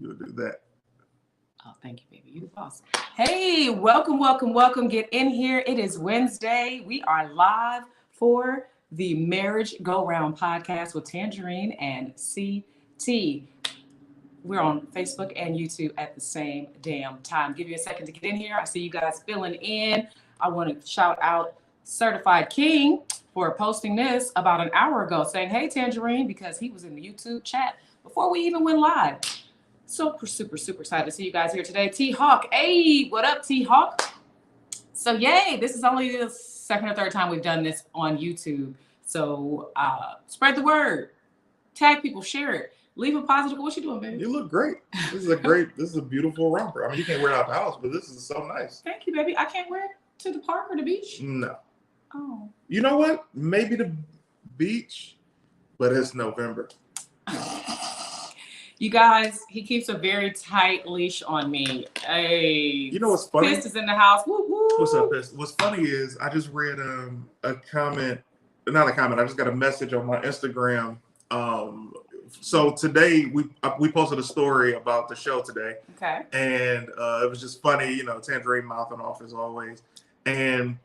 You'll do that. Oh, thank you, baby. You the boss. Hey, welcome, welcome, welcome. Get in here. It is Wednesday. We are live for the Marriage Go Round podcast with Tanjareen and CT. We're on Facebook and YouTube at the same damn time. Give you a second to get in here. I see you guys filling in. I want to shout out Certified King for posting this about an hour ago saying, hey, Tanjareen, because he was in the YouTube chat before we even went live. Super excited to see you guys here today. T-Hawk, hey, what up, T-Hawk? So yay, this is only the second or third time we've done this on YouTube. So spread the word, tag people, share it, leave a positive. What you doing, baby? You look great. This is a beautiful romper. I mean, you can't wear it out the house, but this is so nice. Thank you, baby. I can't wear it to the park or the beach? No. Oh. You know what? Maybe the beach, but it's November. You guys, he keeps a very tight leash on me. Hey, you know what's funny? Pist is in the house. Woo, woo. What's up, Pist? What's funny is I just read a comment, not a comment. I just got a message on my Instagram. So today we posted a story about the show today. Okay. And it was just funny, you know, Tanjareen mouthing off as always. And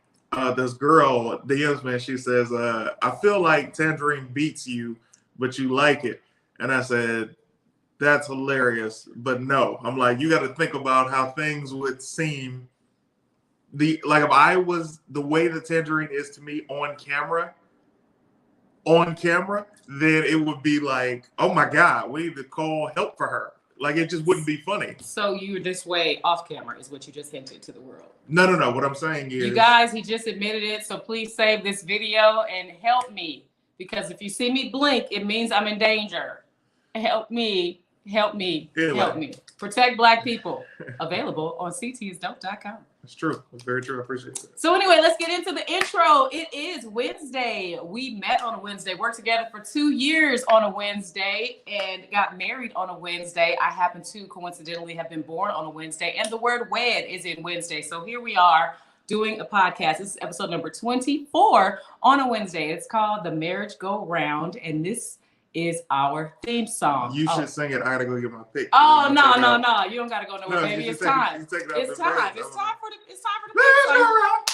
this girl DMs me, she says, I feel like Tanjareen beats you, but you like it. And I said, that's hilarious, but no. I'm like, you got to think about how things would seem. If I was the way that Tanjareen is to me on camera, then it would be like, oh my God, we need to call help for her. Like, it just wouldn't be funny. So you're this way off camera is what you just hinted to the world. No. What I'm saying is, you guys, he just admitted it. So please save this video and help me, because if you see me blink, it means I'm in danger. Help me. Anyway. Help me. Protect Black people. Available on ctsdope.com. That's true. That's very true. I appreciate it. So anyway, let's get into the intro. It is Wednesday. We met on a Wednesday, worked together for 2 years on a Wednesday, and got married on a Wednesday. I happen to coincidentally have been born on a Wednesday, and the word wed is in Wednesday. So here we are doing a podcast. This is episode number 24 on a Wednesday. It's called The Marriage Go Round, and this is our theme song. You should sing it. I gotta go get my pick. Oh, no. You don't gotta go nowhere, baby. It's time. It's time for the theme song. Marriage Go Round.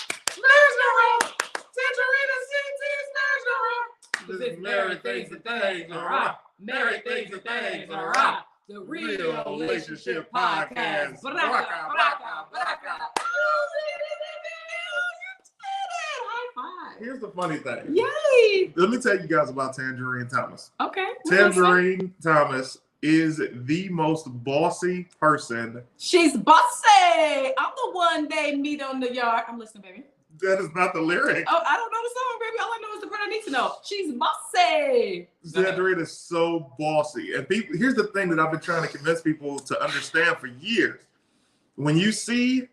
Tanjareen and CT's Marriage Go Round. This is married things and things are right. Married things and things are right. The Real Relationship Podcast. Here's the funny thing. Yay! Let me tell you guys about Tanjareen Thomas. Okay. Tanjareen Thomas is the most bossy person. She's bossy. I'm the one they meet on the yard. I'm listening, baby. That is not the lyric. Oh, I don't know the song, baby. All I know is the part I need to know. She's bossy. Tanjareen is so bossy. And people, here's the thing that I've been trying to convince people to understand for years. When you see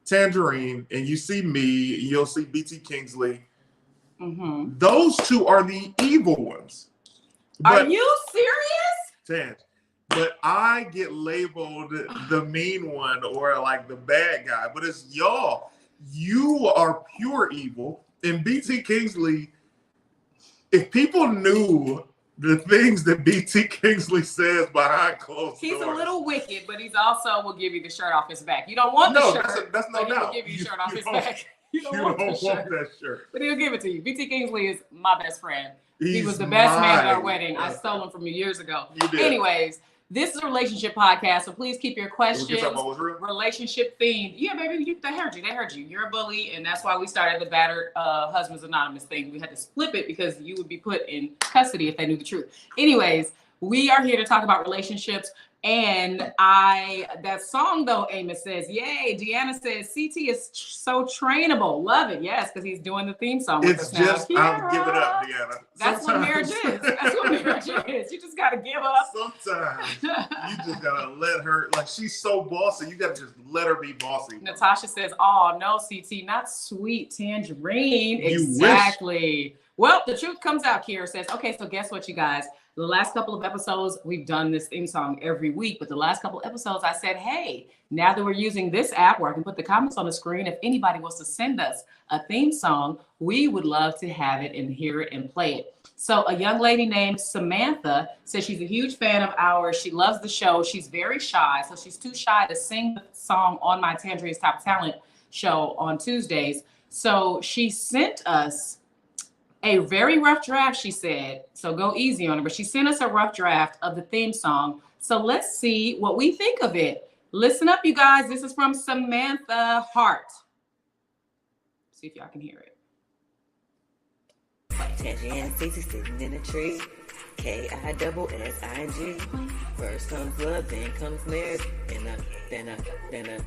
Tanjareen and you see me, you'll see BT Kingsley. Mm-hmm. Those two are the evil ones. Are you serious? Tan, but I get labeled the mean one or like the bad guy, but it's y'all. You are pure evil. And BT Kingsley, if people knew the things that BT Kingsley says behind closed doors. He's a little wicked, but he's also will give you the shirt off his back. You don't want the shirt. That's no doubt. He'll give you the shirt off his back. You don't want that shirt. But he'll give it to you. BT Kingsley is my best friend. He was the best man at our wedding. I stole him from you years ago. Anyways, this is a relationship podcast, so please keep your questions relationship themed. Yeah, baby, they heard you. You're a bully, and that's why we started the Battered Husbands Anonymous thing. We had to split it because you would be put in custody if they knew the truth. Anyways, we are here to talk about relationships. And that song though, Amos says, yay. Deanna says, CT is so trainable. Love it. Yes, because he's doing the theme song with us now. It's just, I'll give it up, Deanna. That's what marriage is. That's what marriage is. You just got to give up. Sometimes you just got to let her, like, she's so bossy. You got to just let her be bossy. Natasha says, oh, no, CT, not sweet Tanjareen. You exactly. Wish. Well, the truth comes out. Kira says, okay, so guess what, you guys? The last couple of episodes, we've done this theme song every week, but the last couple of episodes, I said, hey, now that we're using this app where I can put the comments on the screen, if anybody wants to send us a theme song, we would love to have it and hear it and play it. So a young lady named Samantha says she's a huge fan of ours. She loves the show. She's very shy, so she's too shy to sing the song on my Tanjareen's Top Talent show on Tuesdays. So she sent us a very rough draft, she said. So go easy on her, but she sent us a rough draft of the theme song. So let's see what we think of it. Listen up, you guys. This is from Samantha Hart. See if y'all can hear it. Tanjareen sitting in a tree. K-I-double-S-I-N-G. First comes love, then comes marriage. Then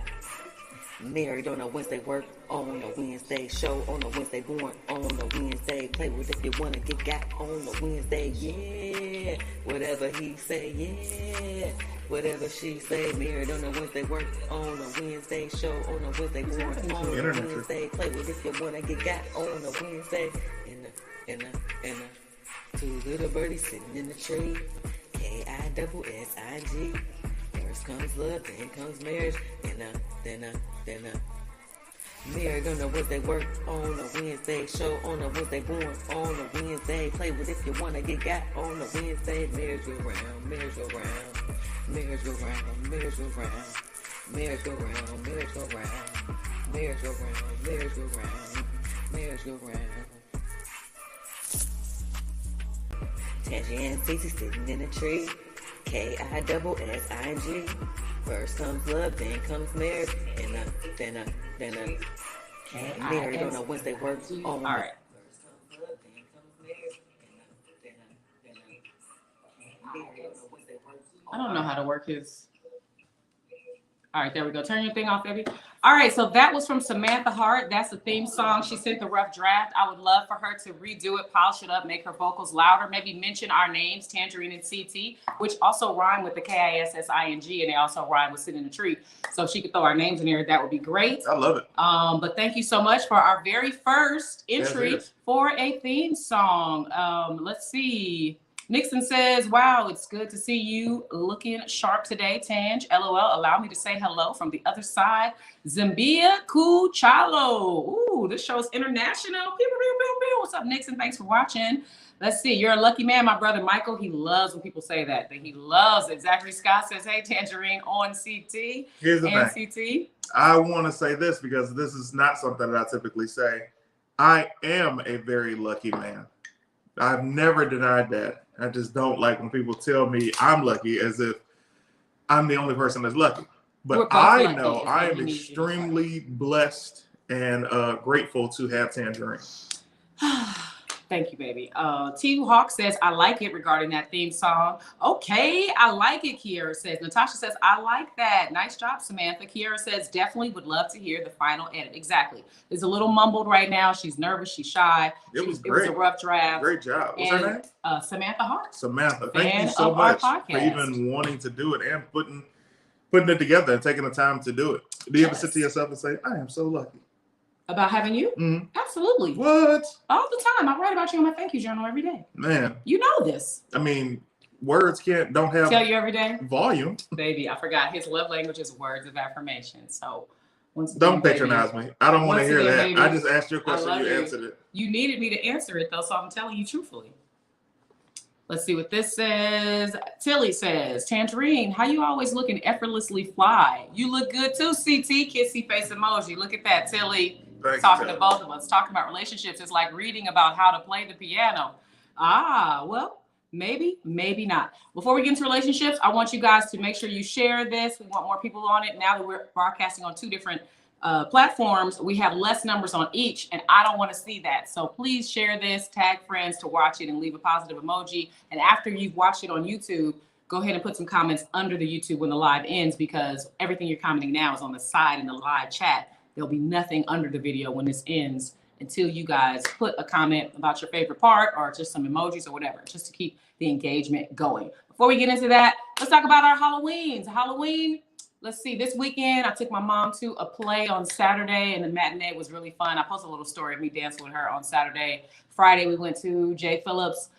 married on a Wednesday, work on a Wednesday, show on a Wednesday, born on a Wednesday, play with if you wanna get got on a Wednesday, yeah. Whatever he say, yeah. Whatever she say, married on a Wednesday, work on a Wednesday, show on a Wednesday, born on a Wednesday, play with if you wanna get got on a Wednesday. In a two little birdies sitting in the tree. K-I-double-S-I-N-G. First comes love, then comes marriage. Then married on a Wednesday, work on a Wednesday, show on a Wednesday, born on a Wednesday, play with if you wanna get got on a Wednesday. Marriage go round, marriage go round, marriage go round, marriage go round, marriage go round, marriage go round, marriage go round, marriage go round, marriage go round. Tanjareen sitting in a tree. K-I-double-S-I-N-G. First comes love, then comes marriage. Then married on a Wednesday, work on. All right. I don't know how to work his. All right, there we go. Turn your thing off, baby. All right, so that was from Samantha Hart. That's the theme song. She sent the rough draft. I would love for her to redo it, polish it up, make her vocals louder, maybe mention our names, Tanjareen and CT, which also rhyme with the K-I-S-S-I-N-G, and they also rhyme with sit in a tree. So if she could throw our names in there, that would be great. I love it. But thank you so much for our very first entry for a theme song. Let's see. Nixon says, wow, it's good to see you looking sharp today, Tanj. LOL, allow me to say hello from the other side. Zambia Kuchalo. Ooh, this show's international. Pew, pew, pew, pew. What's up, Nixon? Thanks for watching. Let's see. You're a lucky man, my brother Michael. He loves when people say that. He loves it. Zachary Scott says, hey, Tanjareen on CT. Here's the thing. CT. I want to say this because this is not something that I typically say. I am a very lucky man. I've never denied that. I just don't like when people tell me I'm lucky as if I'm the only person that's lucky. But I know I am extremely blessed and grateful to have Tanjareen. Thank you, baby. T. Hawk says, I like it regarding that theme song. Okay, I like it, Kiera says. Natasha says, I like that. Nice job, Samantha. Kiera says, definitely would love to hear the final edit. Exactly. It's a little mumbled right now. She's nervous. She's shy. It was great. It was a rough draft. Great job. What's her name? Samantha Hart. Samantha, thank you so much for even wanting to do it and putting it together and taking the time to do it. Do you ever sit to yourself and say, I am so lucky? About having you? Mm-hmm. Absolutely. What? All the time. I write about you in my thank you journal every day. Man. You know this. I mean, words don't have tell you every day volume. Baby, I forgot his love language is words of affirmation. So once again, don't patronize me. I don't want to hear that. Baby, I just asked you a question. You answered it. You needed me to answer it though, so I'm telling you truthfully. Let's see what this says. Tilly says, Tanjareen, how you always looking effortlessly fly? You look good too, CT. Kissy face emoji. Look at that, Tilly. Talking to both of us, talking about relationships. It's like reading about how to play the piano. Well, maybe, maybe not. Before we get into relationships, I want you guys to make sure you share this. We want more people on it. Now that we're broadcasting on 2 different platforms, we have less numbers on each, and I don't want to see that. So please share this, tag friends to watch it, and leave a positive emoji. And after you've watched it on YouTube, go ahead and put some comments under the YouTube when the live ends, because everything you're commenting now is on the side in the live chat. There'll be nothing under the video when this ends until you guys put a comment about your favorite part or just some emojis or whatever, just to keep the engagement going. Before we get into that, let's talk about our Halloweens. Halloween, let's see, this weekend, I took my mom to a play on Saturday, and the matinee was really fun. I posted a little story of me dancing with her on Saturday. Friday, we went to Jay Phillips'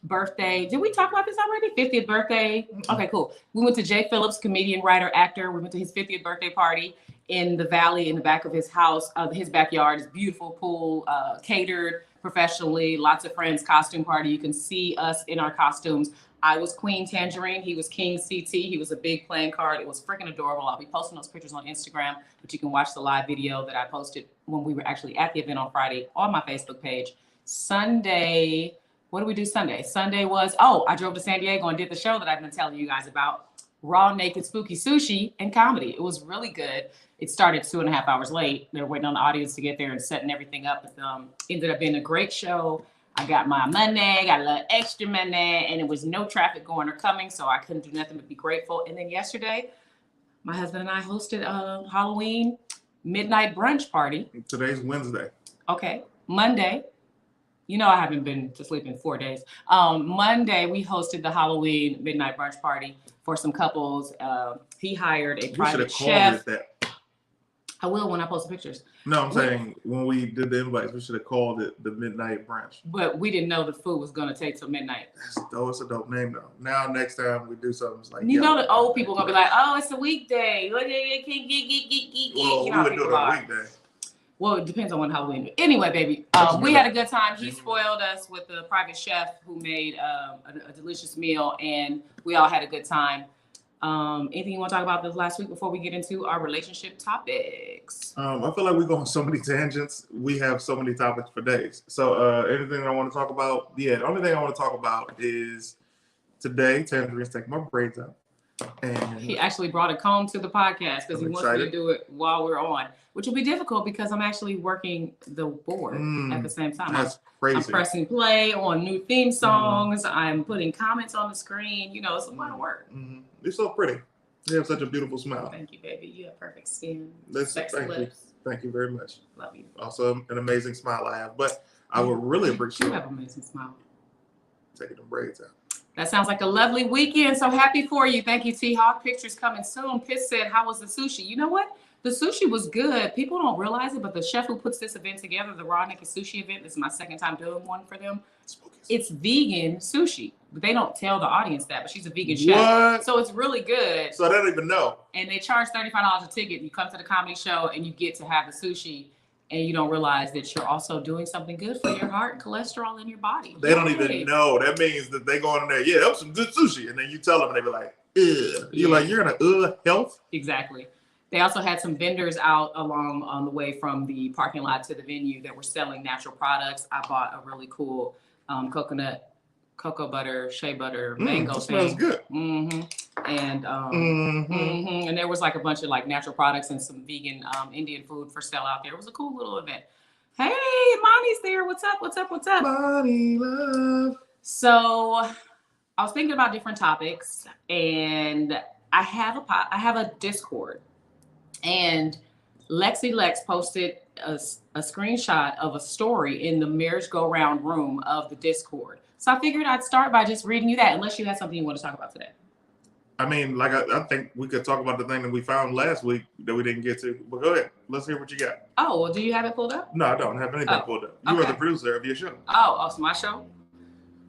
birthday. Did we talk about this already? 50th birthday. Okay, cool. We went to Jay Phillips, comedian, writer, actor. We went to his 50th birthday party in the valley in the back of his house, his backyard. It's beautiful pool, catered. professionally. Lots of friends, costume party. You can see us in our costumes. I was Queen Tanjareen. He was King CT. He was a big playing card. It was freaking adorable. I'll be posting those pictures on Instagram, but you can watch the live video that I posted when we were actually at the event on Friday on my Facebook page. Sunday, what did we do Sunday? Sunday was, I drove to San Diego and did the show that I've been telling you guys about, Raw, Naked, Spooky Sushi and Comedy. It was really good. It started 2.5 hours late. They were waiting on the audience to get there and setting everything up. But, ended up being a great show. I got my money, got a little extra money, and it was no traffic going or coming, so I couldn't do nothing but be grateful. And then yesterday, my husband and I hosted a Halloween midnight brunch party. Today's Wednesday. Okay. Monday, you know I haven't been to sleep in 4 days. Monday, we hosted the Halloween midnight brunch party for some couples. He hired a private chef. That. I will when I post the pictures. No, I'm saying when we did the invites, we should have called it the midnight brunch. But we didn't know the food was going to take till midnight. It's a dope name though. Now next time we do something, it's like you know the old people gonna be like, oh, it's a weekday. Well, we would do it on a weekday. Well, it depends on when Halloween. Anyway, baby, we had a good time. He spoiled us with the private chef who made a delicious meal, and we all had a good time. Anything you want to talk about this last week before we get into our relationship topics? I feel like we go on so many tangents. We have so many topics for days. So anything that I want to talk about? Yeah, the only thing I want to talk about is today, Tanjareen's taking my braids out. And he actually brought a comb to the podcast because he wants me to do it while we're on, which will be difficult because I'm actually working the board at the same time. That's crazy. I'm pressing play on new theme songs. I'm putting comments on the screen. You know, it's a lot of work. You're so pretty. You have such a beautiful smile. Thank you, baby. You have perfect skin. Sexy lips. Thank you very much. Love you. Also, an amazing smile I have. But I would really appreciate you have an amazing smile. Taking the braids out. That sounds like a lovely weekend. So happy for you. Thank you, T-Hawk. Pictures coming soon. Piss said, how was the sushi? You know what? The sushi was good. People don't realize it, but the chef who puts this event together, the Raw Naked Sushi event, this is my second time doing one for them. It's vegan sushi. But they don't tell the audience that, but she's a vegan chef. So it's really good. So they don't even know. And they charge $35 a ticket. You come to the comedy show and you get to have the sushi. And you don't realize that you're also doing something good for your heart and cholesterol in your body. They don't even know. That means that they go in there, that was some good sushi. And then you tell them and they be like, ugh. You're like, you're gonna health? Exactly. They also had some vendors out along on the way from the parking lot to the venue that were selling natural products. I bought a really cool coconut, cocoa butter, shea butter, mango thing. Smells good. And and there was like a bunch of like natural products and some vegan Indian food for sale out there. It was a cool little event. Hey, Monty's there. What's up? What's up? What's up? Monty love. So I was thinking about different topics, and I have a Discord, and Lexi Lex posted a screenshot of a story in the Marriage Go Round room of the Discord. So I figured I'd start by just reading you that, unless you had something you want to talk about today. I mean, like, I think we could talk about the thing that we found last week that we didn't get to. But go ahead. Let's hear what you got. Oh, well, do you have it pulled up? No, I don't have anything pulled up. You are the producer of your show. Oh, it's my show?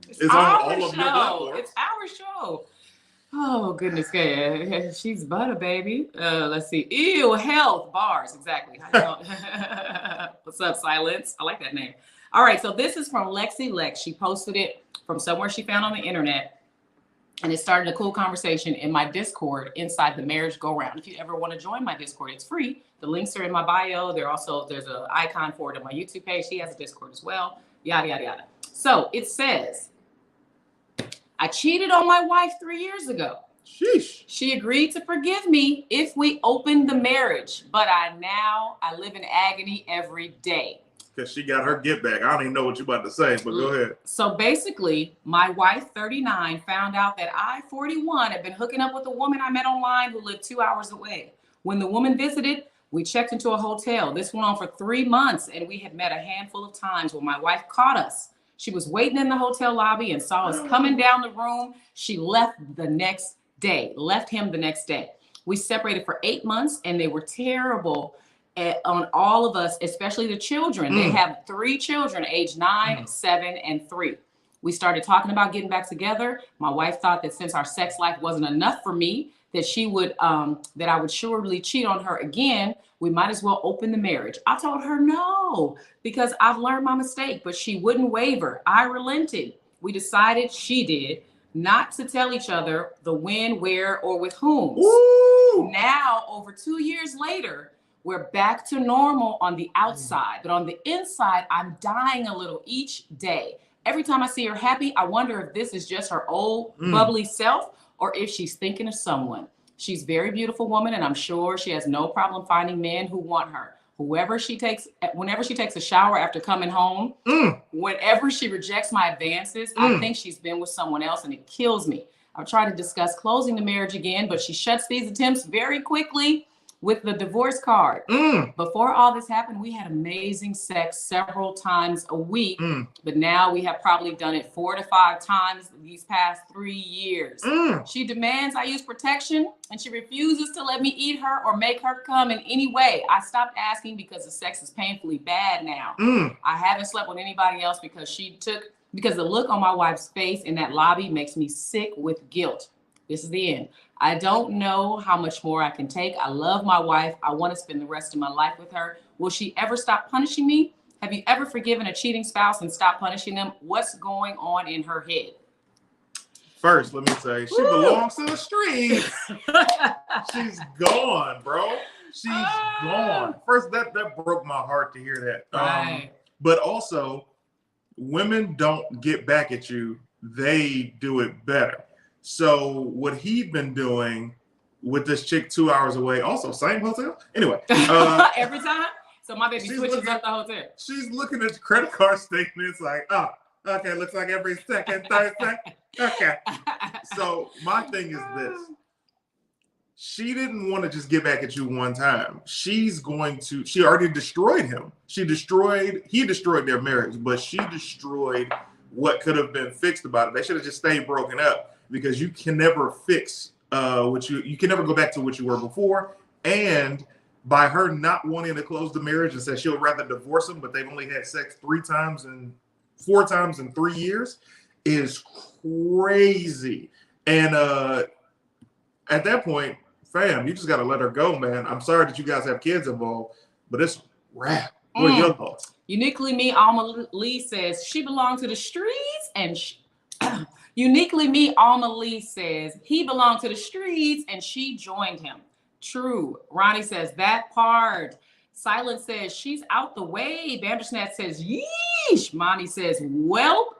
It's on all of your platforms. It's our show. Oh, goodness. Okay. She's butter, baby. Let's see. Ew, health bars. Exactly. What's up, Silence? I like that name. All right. So this is from Lexi Lex. She posted it from somewhere she found on the internet. And it started a cool conversation in my Discord inside the Marriage Go Round. If you ever want to join my Discord, it's free. The links are in my bio. There's an icon for it on my YouTube page. She has a Discord as well. Yada, yada, yada. So it says, I cheated on my wife 3 years ago. Sheesh. She agreed to forgive me if we opened the marriage, but I live in agony every day. Because she got her get back. I don't even know what you're about to say, but go ahead. So basically, my wife, 39, found out that I, 41, had been hooking up with a woman I met online who lived 2 hours away. When the woman visited, we checked into a hotel. This went on for 3 months, and we had met a handful of times when my wife caught us. She was waiting in the hotel lobby and saw us coming down the room. She left him the next day. We separated for 8 months, and they were terrible on all of us, especially the children. They have 3 children, age 9, 7, and 3. We started talking about getting back together. My wife thought that since our sex life wasn't enough for me, that that I would surely cheat on her again, we might as well open the marriage. I told her no, because I've learned my mistake, but she wouldn't waver. I relented. We decided, she did, not to tell each other the when, where, or with whom. Ooh. Now, over 2 years later, we're back to normal on the outside, but on the inside, I'm dying a little each day. Every time I see her happy, I wonder if this is just her old bubbly self or if she's thinking of someone. She's a very beautiful woman, and I'm sure she has no problem finding men who want her. Whenever she takes a shower after coming home, whenever she rejects my advances, I think she's been with someone else, and it kills me. I've tried to discuss closing the marriage again, but she shuts these attempts very quickly with the divorce card. Before all this happened, we had amazing sex several times a week, but now we have probably done it 4 to 5 times these past 3 years. She demands I use protection, and she refuses to let me eat her or make her come in any way. I stopped asking because the sex is painfully bad now. I haven't slept with anybody else because the look on my wife's face in that lobby makes me sick with guilt. This is the end. I don't know how much more I can take. I love my wife. I want to spend the rest of my life with her. Will she ever stop punishing me? Have you ever forgiven a cheating spouse and stopped punishing them? What's going on in her head? First, let me say, she belongs to the streets. She's gone, bro. She's gone. First, that broke my heart to hear that. Right. But also, women don't get back at you. They do it better. So what he'd been doing with this chick 2 hours away, also same hotel. Anyway, every time. So my baby switches up the hotel. She's looking at the credit card statements like, okay, looks like every second, third second. Okay. So my thing is this. She didn't want to just get back at you one time. She already destroyed him. He destroyed their marriage, but she destroyed what could have been fixed about it. They should have just stayed broken up, because you can never fix you can never go back to what you were before. And by her not wanting to close the marriage and said she'll rather divorce him, but they've only had sex 4 times in 3 years, is crazy. And at that point, fam, you just got to let her go, man. I'm sorry that you guys have kids involved, but it's rap. What are your thoughts? Uniquely Me, Alma Lee says she belonged to the streets, and Uniquely Me, Alma Lee says he belonged to the streets and she joined him. True. Ronnie says that part. Silence says she's out the way. Bandersnatch says yeesh. Monty says well.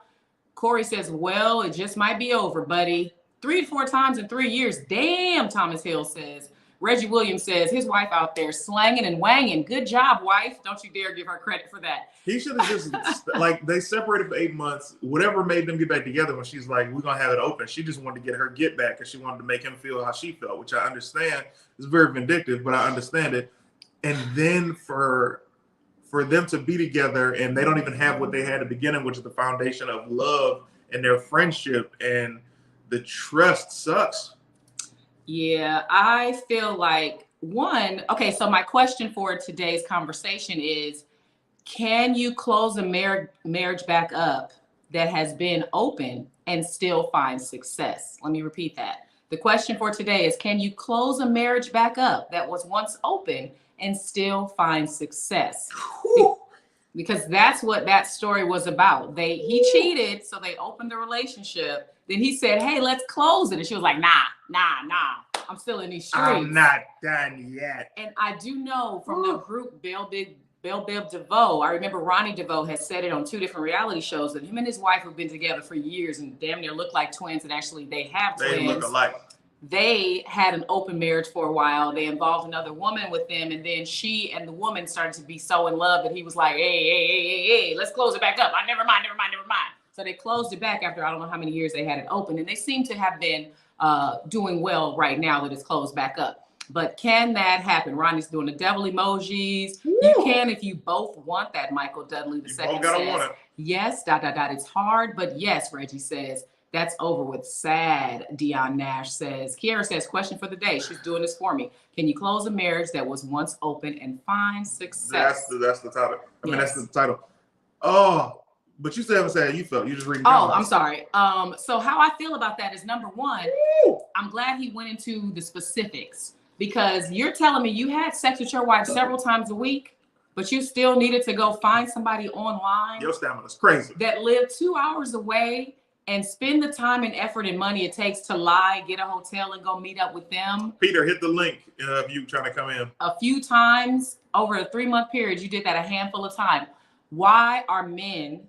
Corey says, well, it just might be over, buddy. 3 to 4 times in 3 years. Damn, Thomas Hill says. Reggie Williams says his wife out there slanging and wanging. Good job, wife. Don't you dare give her credit for that. He should have just, like, they separated for 8 months. Whatever made them get back together, when she's like, we're going to have it open. She just wanted to get her get back because she wanted to make him feel how she felt, which I understand is very vindictive, but I understand it. And then for them to be together and they don't even have what they had at the beginning, which is the foundation of love and their friendship, and the trust sucks. Yeah, I feel like okay, so my question for today's conversation is, can you close a marriage back up that has been open and still find success? Let me repeat that. The question for today is, can you close a marriage back up that was once open and still find success? Because that's what that story was about. He cheated, so they opened the relationship. Then he said, hey, let's close it. And she was like, nah. I'm still in these streets. I'm not done yet. And I do know from the group Belle Biv DeVoe, I remember Ronnie DeVoe has said it on 2 different reality shows that him and his wife have been together for years and damn near look like twins. And actually they have twins. They look alike. They had an open marriage for a while. They involved another woman with them. And then she and the woman started to be so in love that he was like, hey, let's close it back up. Never mind. So they closed it back after I don't know how many years they had it open. And they seem to have been doing well right now that it's closed back up. But can that happen? Ronnie's doing the devil emojis. Woo. You can if you both want that, Michael Dudley the second says. Yes, ... It's hard, but yes, Reggie says. That's over with. Sad, Dion Nash says. Kiara says, question for the day. She's doing this for me. Can you close a marriage that was once open and find success? That's the title. I mean, yes. That's the title. Oh, But you still haven't said how you felt. You just reading. Oh, I'm sorry. So how I feel about that is, number one, Woo! I'm glad he went into the specifics, because you're telling me you had sex with your wife several times a week, but you still needed to go find somebody online Your stamina's crazy. that lived 2 hours away and spend the time and effort and money it takes to lie, get a hotel, and go meet up with them. Peter, hit the link if you trying to come in. A few times over a 3-month period, you did that a handful of times. Why are men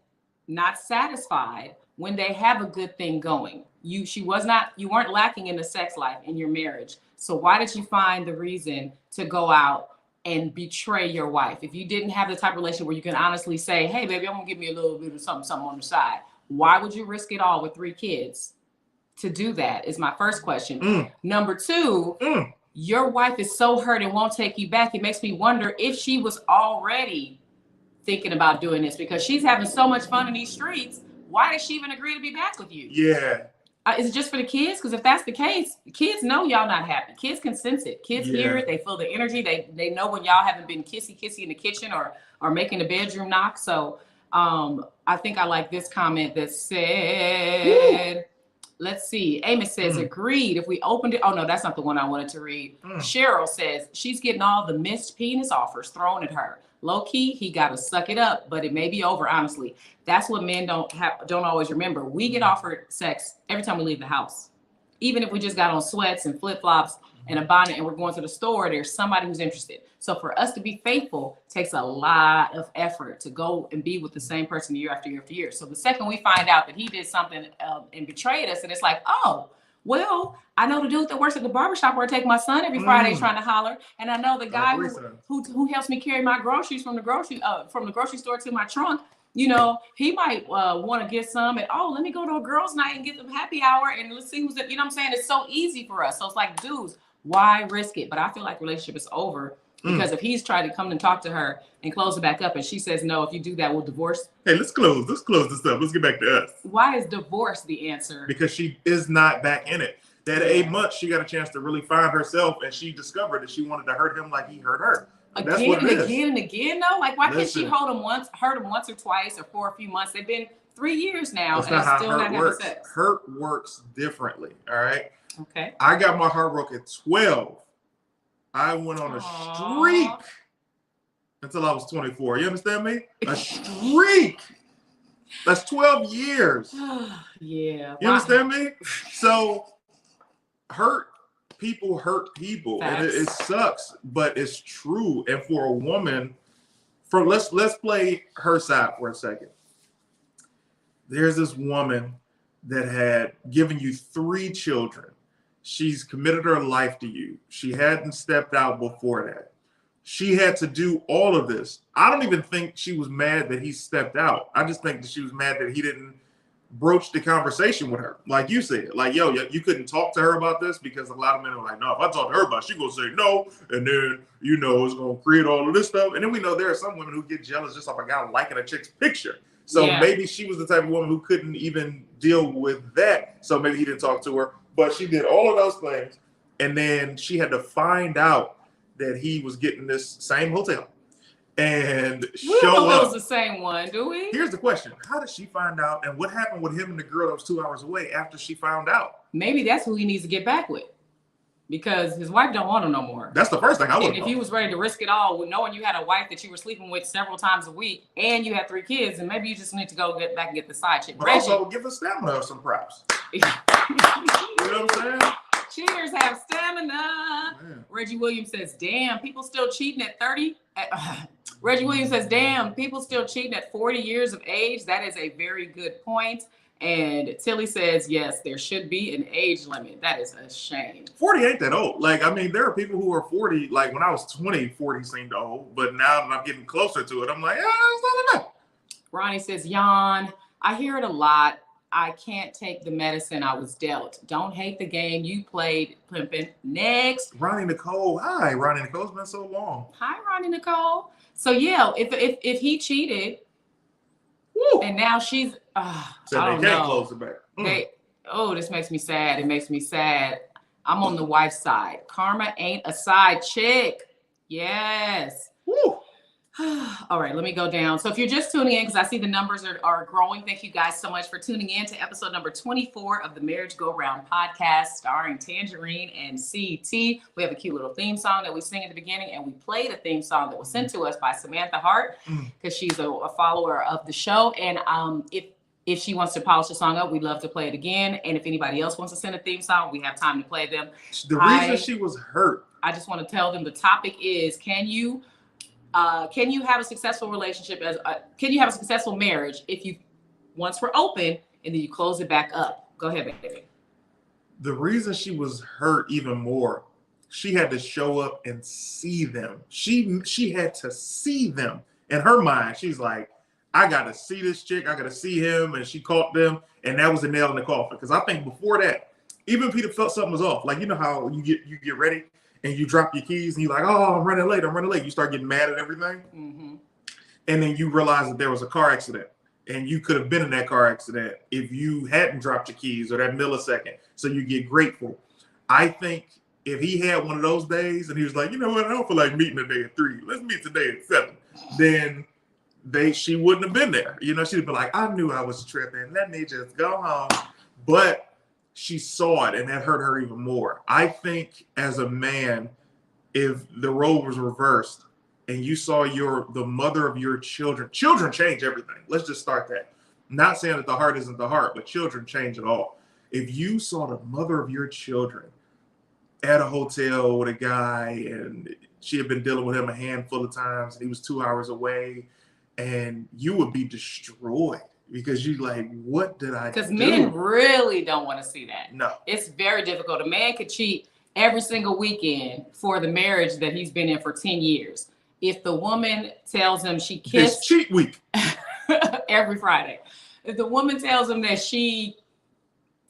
not satisfied when they have a good thing going? You weren't lacking in the sex life in your marriage. So why did you find the reason to go out and betray your wife? If you didn't have the type of relationship where you can honestly say, hey, baby, I'm gonna give me a little bit of something on the side. Why would you risk it all with 3 kids to do that is my first question. Number 2, your wife is so hurt and won't take you back. It makes me wonder if she was already thinking about doing this, because she's having so much fun in these streets. Why did she even agree to be back with you? Yeah. Is it just for the kids? Because if that's the case, kids know y'all not happy. Kids can sense it. Kids hear it. They feel the energy. They know when y'all haven't been kissy in the kitchen or making the bedroom knock. So I think I like this comment that said, let's see. Amos says, agreed. If we opened it, oh no, that's not the one I wanted to read. Cheryl says, she's getting all the missed penis offers thrown at her. Low key, he got to suck it up, but it may be over, honestly. That's what men don't always remember. We get offered sex every time we leave the house. Even if we just got on sweats and flip-flops and a bonnet and we're going to the store, there's somebody who's interested. So for us to be faithful takes a lot of effort to go and be with the same person year after year after year. So the second we find out that he did something and betrayed us, and it's like, oh, well, I know the dude that works at the barbershop where I take my son every Friday trying to holler. And I know the guy who helps me carry my groceries from the grocery store to my trunk. You know, he might want to get some, and let me go to a girls' night and get them happy hour and let's see who's you know what I'm saying? It's so easy for us. So it's like, dudes, why risk it? But I feel like relationship is over because if he's tried to come and talk to her and close it back up and she says, no, if you do that, we'll divorce. Hey, let's close this up. Let's get back to us. Why is divorce the answer? Because she is not back in it. That 8 months, she got a chance to really find herself, and she discovered that she wanted to hurt him like he hurt her. That's what it is. Again and again, though. Like, why can't she hurt him once or twice or for a few months? They've been 3 years now, That's and not how still hurt not works. having sex. Hurt works differently. All right. Okay. I got my heart broke at 12. I went on a streak until I was 24. You understand me? A streak. That's 12 years. Yeah. You understand me? So hurt people, and it sucks, but it's true. And for a woman, let's play her side for a second. There's this woman that had given you 3 children. She's committed her life to you. She hadn't stepped out before that. She had to do all of this. I don't even think she was mad that he stepped out. I just think that she was mad that he didn't broach the conversation with her. Like you said, like, yo, you couldn't talk to her about this, because a lot of men are like, no, if I talk to her about it, she's going to say no. And then, it's going to create all of this stuff. And then we know there are some women who get jealous just off a guy liking a chick's picture. So maybe she was the type of woman who couldn't even deal with that. So maybe he didn't talk to her, but she did all of those things. And then she had to find out that he was getting this same hotel and we show don't know up. It was the same one, do we? Here's the question. How did she find out? And what happened with him and the girl that was 2 hours away after she found out? Maybe that's who he needs to get back with, because his wife don't want him no more. That's the first thing I would. And if he was ready to risk it all, knowing you had a wife that you were sleeping with several times a week and you had 3 kids, and maybe you just need to go get back and get the side chick. But Reggie, also give the stamina some props. You know what I'm saying? Cheaters have stamina. Man. Reggie Williams says, damn, people still cheating at 30. Reggie Williams says, damn, people still cheating at 40 years of age. That is a very good point. And Tilly says, yes, there should be an age limit. That is a shame. 40 ain't that old. Like, I mean, there are people who are 40. Like, when I was 20, 40 seemed old. But now that I'm getting closer to it, I'm like, it's not enough. Ronnie says, yawn. I hear it a lot. I can't take the medicine I was dealt. Don't hate the game you played, pimpin'. Next. Ronnie Nicole. Hi, Ronnie Nicole. It's been so long. Hi, Ronnie Nicole. So, yeah, if he cheated, woo, and now she's, I don't know. Close it back. This makes me sad. It makes me sad. I'm on the wife's side. Karma ain't a side chick. Yes. Woo. All right, let me go down. So if you're just tuning in, because I see the numbers are growing, thank you guys so much for tuning in to episode number 24 of the Marriage Go Round podcast, starring Tanjareen and CT. We have a cute little theme song that we sing at the beginning, and we played a theme song that was sent to us by Samantha Hart, because she's a follower of the show. And if she wants to polish the song up, we'd love to play it again. And if anybody else wants to send a theme song, we have time to play them. The reason she was hurt. I just want to tell them the topic is, can you have a successful relationship can you have a successful marriage if you once were open and then you close it back up? Go ahead, baby. The reason she was hurt even more, she had to show up and see them. She had to see them. In her mind, she's like, I got to see this chick. I got to see him. And she caught them. And that was the nail in the coffin. Because I think before that, even Peter felt something was off. Like, you know how you get ready and you drop your keys and you're like, oh, I'm running late. You start getting mad at everything. Mm-hmm. And then you realize that there was a car accident. And you could have been in that car accident if you hadn't dropped your keys or that millisecond. So you get grateful. I think if he had one of those days and he was like, you know what, I don't feel like meeting today at 3. Let's meet today at 7. Then she wouldn't have been there. You know, she'd be like, I knew I was tripping. Let me just go home. But she saw it, and that hurt her even more. I think as a man, if the role was reversed and you saw the mother of your children change everything. Let's just start that. Not saying that the heart isn't the heart, but children change it all. If you saw the mother of your children at a hotel with a guy and she had been dealing with him a handful of times and he was 2 hours away, and you would be destroyed. Because you like, what did I do? Because men really don't want to see that. No. It's very difficult. A man could cheat every single weekend for the marriage that he's been in for 10 years. If the woman tells him she kissed... It's cheat week. every Friday. If the woman tells him that she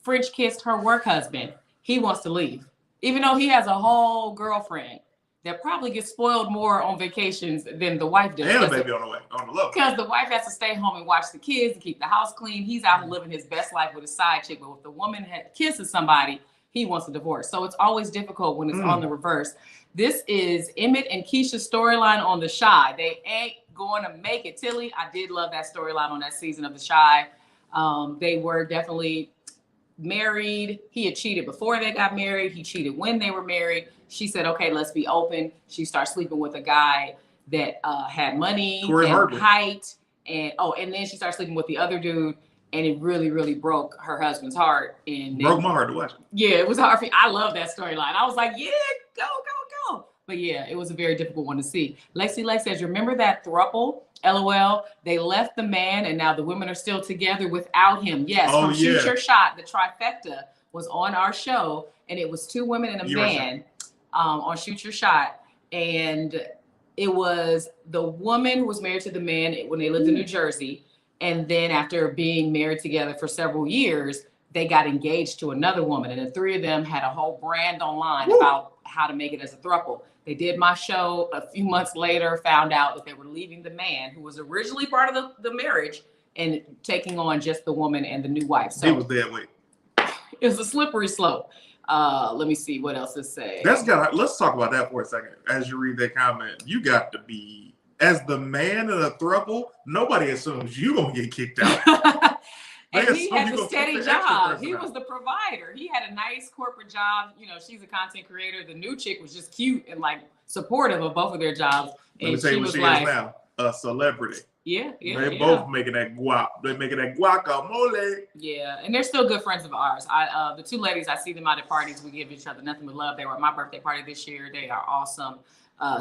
French kissed her work husband, he wants to leave. Even though he has a whole girlfriend that probably gets spoiled more on vacations than the wife does. And a baby on the low. Because the wife has to stay home and watch the kids and keep the house clean. He's out living his best life with a side chick. But if the woman kisses somebody, he wants a divorce. So it's always difficult when it's on the reverse. This is Emmett and Keisha's storyline on The Chi. They ain't going to make it. Tilly, I did love that storyline on that season of The Chi. They were definitely married. He had cheated before they got married. He cheated when they were married. She said, okay, let's be open. She started sleeping with a guy that had money and height. And then she started sleeping with the other dude. And it really, really broke her husband's heart. And broke my heart to watch it. Yeah, it was hard for me. I love that storyline. I was like, yeah, go. But yeah, it was a very difficult one to see. Lexi Lex says, remember that throuple? LOL. They left the man and now the women are still together without him. Yes, from Shoot Your Shot, the trifecta was on our show. And it was 2 women and a man on Shoot Your Shot. And it was the woman who was married to the man when they lived in New Jersey. And then after being married together for several years, they got engaged to another woman. And the 3 of them had a whole brand online about how to make it as a throuple. They did my show a few months later, found out that they were leaving the man who was originally part of the marriage and taking on just the woman and the new wife. So it was that way. It was a slippery slope. Let me see what else to say. Let's talk about that for a second. As you read that comment, you got to be, as the man in a throuple, nobody assumes you gonna get kicked out. And he had a steady job. He was the provider. He had a nice corporate job. You know, she's a content creator. The new chick was just cute and like supportive of both of their jobs. Let me tell you what she is now, a celebrity. Yeah. They're both making that guap. They're making that guacamole. Yeah, and they're still good friends of ours. The 2 ladies, I see them out at parties. We give each other nothing but love. They were at my birthday party this year. They are awesome.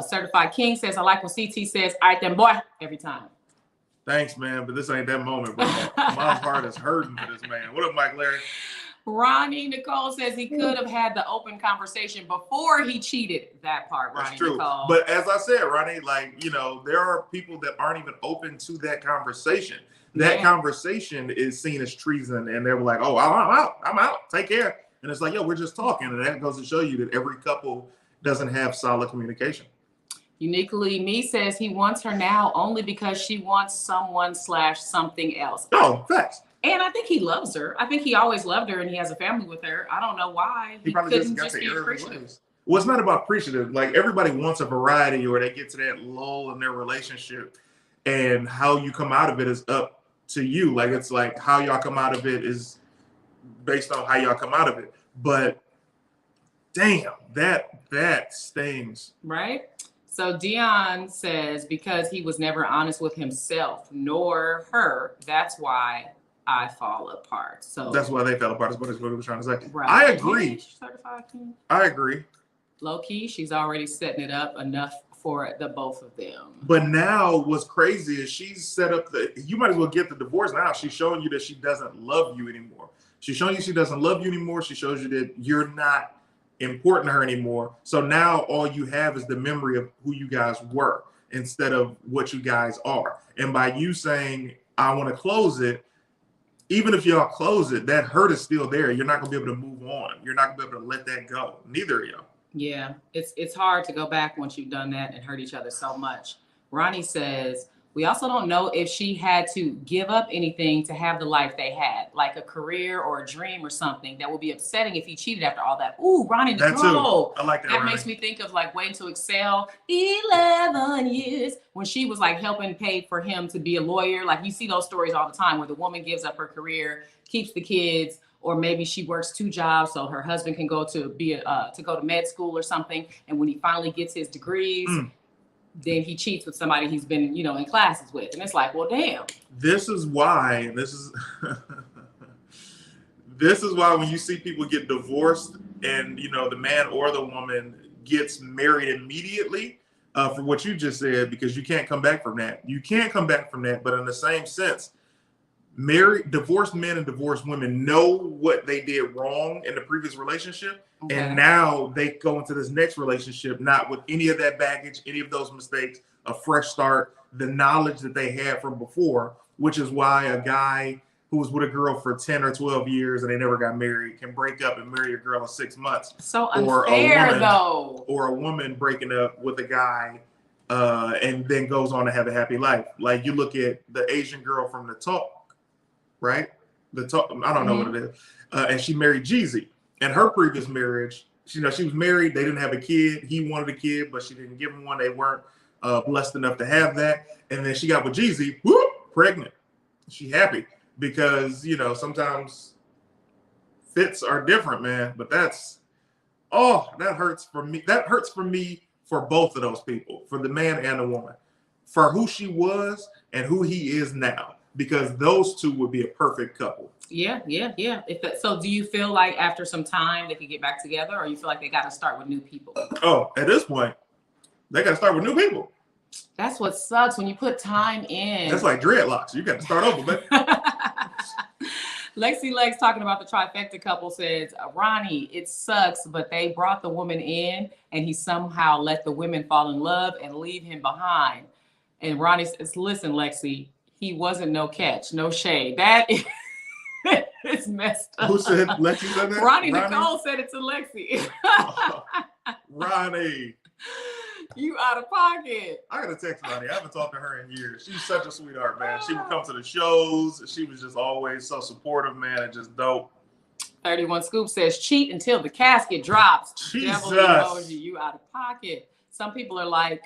Certified King says, I like when CT says, all right then, boy, every time. Thanks, man, but this ain't that moment, bro. My heart is hurting for this man. What up, Mike Larry? Ronnie Nicole says he could have had the open conversation before he cheated. That part, Ronnie. That's true. Nicole. But as I said, Ronnie, like, you know, there are people that aren't even open to that conversation. That conversation is seen as treason, and they're like, oh, I'm out. Take care. And it's like, yo, we're just talking. And that goes to show you that every couple doesn't have solid communication. Uniquely Me says he wants her now only because she wants someone/something else. Oh, facts. And I think he loves her. I think he always loved her and he has a family with her. I don't know why. He probably just got to air his ways. Well, it's not about appreciative. Like everybody wants a variety, or they get to that lull in their relationship, and how you come out of it is up to you. Like it's like how y'all come out of it is based on how y'all come out of it. But damn, that stings. Right? So Dion says, because he was never honest with himself nor her, that's why I fall apart. So That's why they fell apart. Is what he was trying to say. right. I agree. Certified king. I agree. Low key, she's already setting it up enough for the both of them. But now what's crazy is she's set up you might as well get the divorce now. She's showing you that she doesn't love you anymore. She's showing you she doesn't love you anymore. She shows you that you're not important to her anymore. So now all you have is the memory of who you guys were instead of what you guys are. And by you saying, I want to close it, even if y'all close it, that hurt is still there. You're not going to be able to move on. You're not going to be able to let that go. Neither of y'all. Yeah, it's hard to go back once you've done that and hurt each other so much. Ronnie says, we also don't know if she had to give up anything to have the life they had, like a career or a dream or something that would be upsetting if he cheated after all that. Ooh, Ronnie the That girl. too. I like that. That Ronnie. makes me think of like Waiting to Excel, 11 years, when she was like helping pay for him to be a lawyer. Like you see those stories all the time where the woman gives up her career, keeps the kids, or maybe she works 2 jobs so her husband can go to med school or something. And when he finally gets his degrees, then he cheats with somebody he's been, in classes with. And it's like, well, damn. This is why when you see people get divorced and, the man or the woman gets married immediately, for what you just said, because you can't come back from that. You can't come back from that. But in the same sense, divorced men and divorced women know what they did wrong in the previous relationship. Okay. And now they go into this next relationship, not with any of that baggage, any of those mistakes, a fresh start, the knowledge that they had from before, which is why a guy who was with a girl for 10 or 12 years and they never got married can break up and marry a girl in 6 months. So unfair, though. Or a woman breaking up with a guy and then goes on to have a happy life. Like you look at the Asian girl from The Talk, right? I don't know what it is. And she married Jeezy. And her previous marriage, she was married. They didn't have a kid. He wanted a kid, but she didn't give him one. They weren't blessed enough to have that. And then she got with Jeezy, pregnant. She happy because, sometimes fits are different, man. But that hurts for me. That hurts for me for both of those people, for the man and the woman, for who she was and who he is now. Because those two would be a perfect couple. Yeah. So do you feel like after some time they could get back together, or you feel like they got to start with new people? Oh, at this point, they got to start with new people. That's what sucks when you put time in. That's like dreadlocks. You got to start over, baby. Lexi Legs talking about the trifecta couple says, Ronnie, it sucks, but they brought the woman in and he somehow let the women fall in love and leave him behind. And Ronnie says, listen, Lexi, he wasn't no catch, no shade. That is messed up. Who said Lexi said that? Ronnie Nicole said it to Lexi. Ronnie. You out of pocket. I gotta text Ronnie. I haven't talked to her in years. She's such a sweetheart, man. She would come to the shows. She was just always so supportive, man, and just dope. 31 Scoop says, cheat until the casket drops. Jesus. Devil emoji, you out of pocket. Some people are like,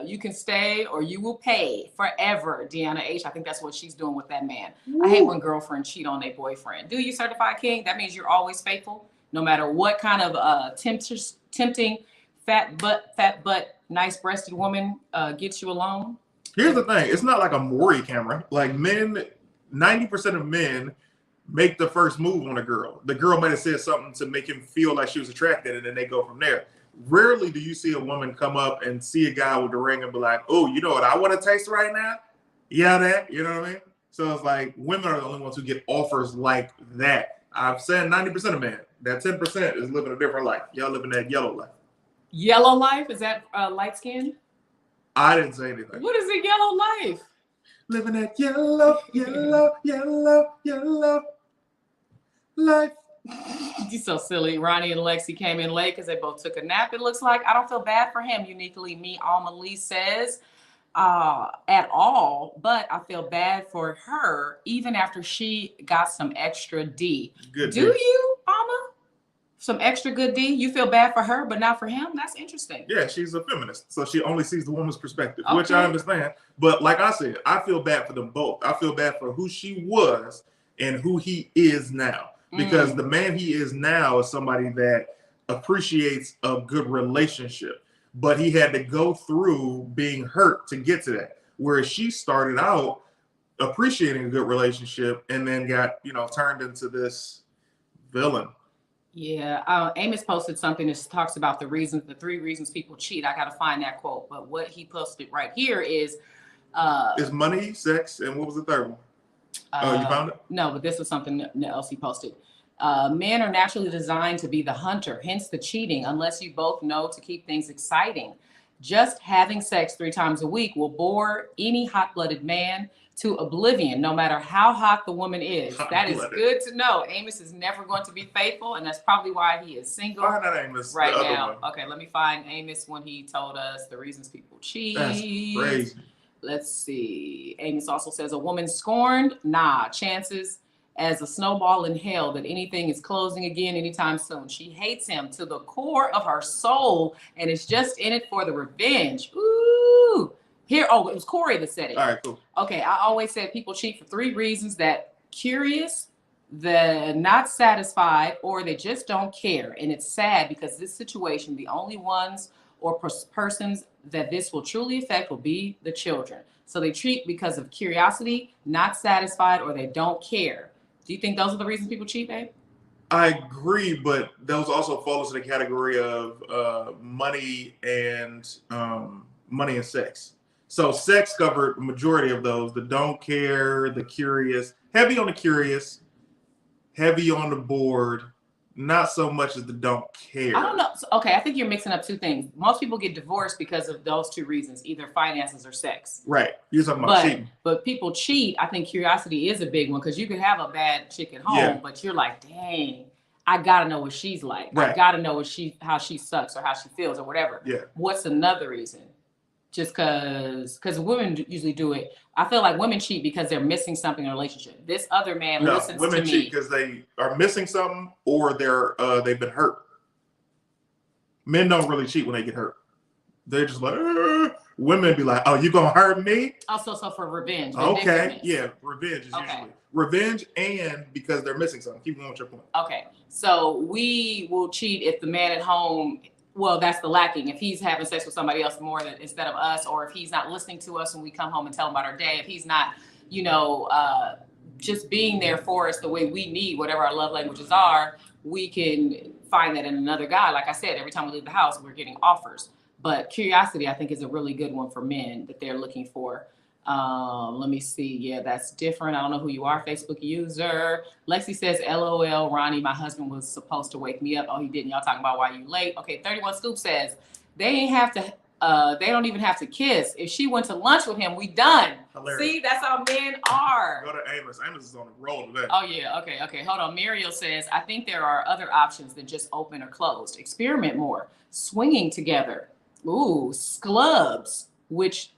you can stay or you will pay forever. Deanna H. I think that's what she's doing with that man. Woo. I hate when girlfriends cheat on their boyfriend. Do you, Certified King? That means you're always faithful, no matter what kind of tempting fat butt, nice breasted woman gets you alone. Here's the thing. It's not like a Maury camera. Like men, 90% of men make the first move on a girl. The girl might have said something to make him feel like she was attracted, and then they go from there. Rarely do you see a woman come up and see a guy with the ring and be like, oh, you know what I want to taste right now? Yeah, that, you know what I mean? So it's like women are the only ones who get offers like that. I've said 90% of men. That 10% is living a different life. Y'all living that yellow life. Yellow life? Is that light skin? I didn't say anything. What is a yellow life? Living that yellow life. You're so silly. Ronnie and Lexi came in late because they both took a nap, it looks like. I don't feel bad for him, uniquely me, Alma Lee says, at all. But I feel bad for her, even after she got some extra D. Good. Do you, Alma? some extra good D. You feel bad for her, but not for him. That's interesting. Yeah, she's a feminist, so she only sees the woman's perspective, Okay. which I understand. But like I said, I feel bad for them both. I feel bad for who she was and who he is now, because the man he is now is somebody that appreciates a good relationship, but he had to go through being hurt to get to that. Whereas she started out appreciating a good relationship and then got, turned into this villain. Yeah, Amos posted something that talks about the 3 reasons people cheat. I got to find that quote, but what he posted right here is money, sex, and what was the third one? You found it? No, but this was something else he posted. Men are naturally designed to be the hunter, hence the cheating, unless you both know to keep things exciting. Just having sex 3 times a week will bore any hot-blooded man to oblivion, no matter how hot the woman is. That is good to know. Amos is never going to be faithful, and that's probably why he is single right now. Okay, let me find Amos when he told us the reasons people cheat. That's crazy. Let's see. Amos also says, a woman scorned? Nah, chances as a snowball in hell that anything is closing again anytime soon. She hates him to the core of her soul and is just in it for the revenge. Ooh. Here, it was Corey that said it. All right, cool. Okay, I always said people cheat for 3 reasons: that curious, the not satisfied, or they just don't care. And it's sad because this situation, the only ones or persons that this will truly affect will be the children. So they cheat because of curiosity, not satisfied, or they don't care. Do you think those are the reasons people cheat, babe? I agree, but those also fall into the category of money and sex. So sex covered the majority of those: the don't care, the curious, heavy on the curious, heavy on the bored, not so much as the don't care. I don't know. Okay, I think you're mixing up 2 things. Most people get divorced because of those 2 reasons, either finances or sex. Right. You're talking about cheating. But people cheat. I think curiosity is a big one, because you could have a bad chick at home, but you're like, dang, I gotta know what she's like. Right. I gotta know how she sucks or how she feels or whatever. Yeah. What's another reason? Just because women usually do it. I feel like women cheat because they're missing something in a relationship. This other man listens to me. Women cheat because they are missing something, or they've been hurt. Men don't really cheat when they get hurt. They're just like, women be like, oh, you gonna hurt me? Also, so for revenge. Okay, yeah, revenge is usually revenge, and because they're missing something. Keep going with your point. Okay, so we will cheat if the man at home, well, that's the lacking. If he's having sex with somebody else more than instead of us, or if he's not listening to us when we come home and tell him about our day, if he's not, just being there for us the way we need, whatever our love languages are, we can find that in another guy. Like I said, every time we leave the house, we're getting offers. But curiosity, I think, is a really good one for men that they're looking for. Let me see. Yeah, that's different. I don't know who you are, Facebook user. Lexi says, LOL, Ronnie, my husband was supposed to wake me up. Oh, he didn't. Y'all talking about why you late. Okay, 31 Scoop says, they don't even have to kiss. If she went to lunch with him, we done. Hilarious. See, that's how men are. Go to Amos. Amos is on the roll today. Oh, yeah. Okay. Hold on. Muriel says, I think there are other options than just open or closed. Experiment more. Swinging together. Ooh, sclubs, which,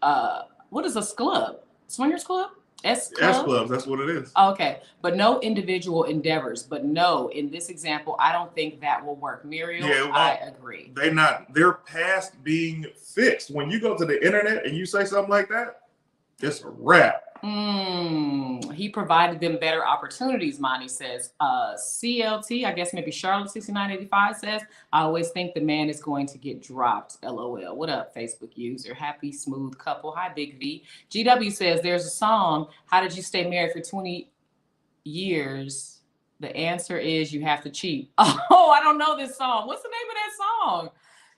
what is a sclub? Swingers club? S-clubs, that's what it is. Okay, but no individual endeavors. But no, in this example, I don't think that will work. Muriel, I agree. They're past being fixed. When you go to the internet and you say something like that, it's a wrap. He provided them better opportunities, Monty says. CLT, I guess maybe Charlotte 6985 says, I always think the man is going to get dropped. LOL. What up, Facebook user? Happy, smooth couple. Hi, Big V. GW says, there's a song, How Did You Stay Married for 20 Years? The answer is you have to cheat. Oh, I don't know this song. What's the name of that song?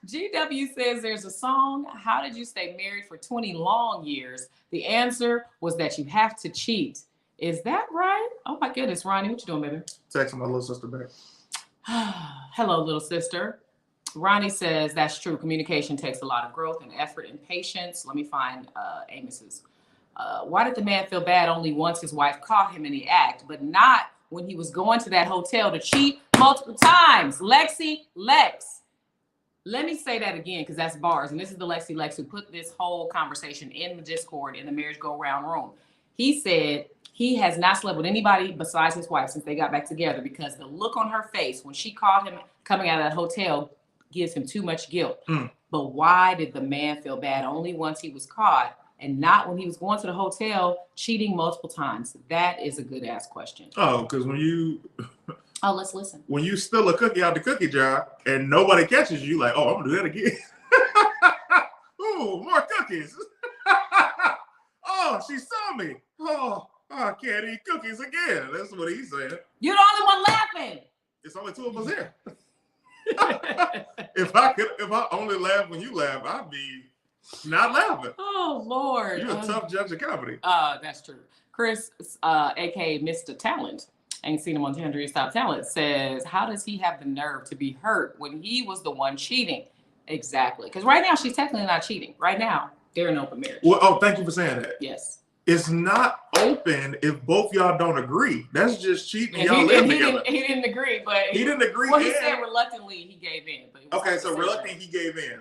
GW says there's a song, How Did You Stay Married for 20 Long Years? The answer was that you have to cheat. Is that right? Oh my goodness, Ronnie, what you doing, baby? Texting my little sister back. Hello, little sister. Ronnie says that's true. Communication takes a lot of growth and effort and patience. Let me find Amos's. Why did the man feel bad only once his wife caught him in the act, but not when he was going to that hotel to cheat multiple times? Lex. Let me say that again, because that's bars. And this is the Lex who put this whole conversation in the Discord in the Marriage Go Round room. He said, he has not slept with anybody besides his wife since they got back together, because the look on her face when she caught him coming out of that hotel gives him too much guilt. But why did the man feel bad only once he was caught and not when he was going to the hotel cheating multiple times? That is a good ass question. Oh, because when you let's listen. When you steal a cookie out the cookie jar and nobody catches you, like, oh, I'm gonna do that again. Ooh, more cookies. Oh, she saw me. Oh, I can't eat cookies again. That's what he said. You're the only one laughing. It's only two of us here. If I only laugh when you laugh, I'd be not laughing. Oh Lord. You're a tough judge of comedy. That's true. Chris, aka Mr. Talent, ain't seen him on Tanjareen's Top Talent, says, how does he have the nerve to be hurt when he was the one cheating? Exactly. Because right now she's technically not cheating. Right now, they're in open marriage. Well, thank you for saying that. Yes. It's not open if both y'all don't agree. That's just cheating. Y'all live together. He didn't agree, but he didn't agree. Well, he said reluctantly he gave in. But okay, so reluctantly he gave in.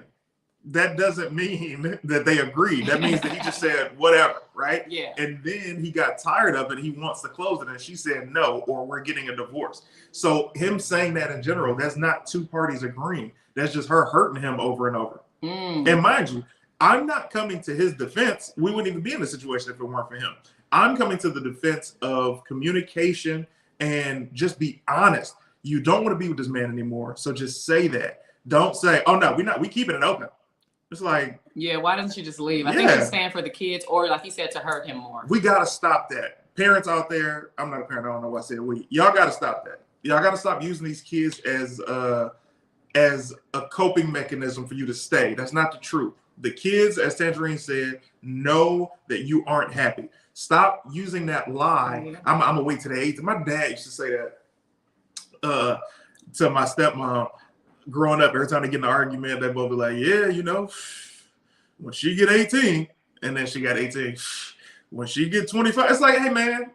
That doesn't mean that they agreed. That means that he just said whatever, right? Yeah. And then he got tired of it. He wants to close it, and she said no, or we're getting a divorce. So him saying that in general, that's not two parties agreeing. That's just her hurting him over and over. And mind you, I'm not coming to his defense. We wouldn't even be in this situation if it weren't for him. I'm coming to the defense of communication and just be honest. You don't want to be with this man anymore, so just say that. Don't say, "Oh no, we keeping it open." It's like, yeah, why doesn't she just leave? I think she's staying for the kids, or like you said, to hurt him more. We gotta stop that. Parents out there, I'm not a parent. I don't know what I said. Y'all gotta stop that. Y'all gotta stop using these kids as a coping mechanism for you to stay. That's not the truth. The kids, as Tanjareen said, know that you aren't happy. Stop using that lie. I'm gonna wait till the 18th. My dad used to say that to my stepmom growing up. Every time they get in an argument, they both be like, yeah, you know, when she get 18, and then she got 18, when she get 25, it's like, hey man,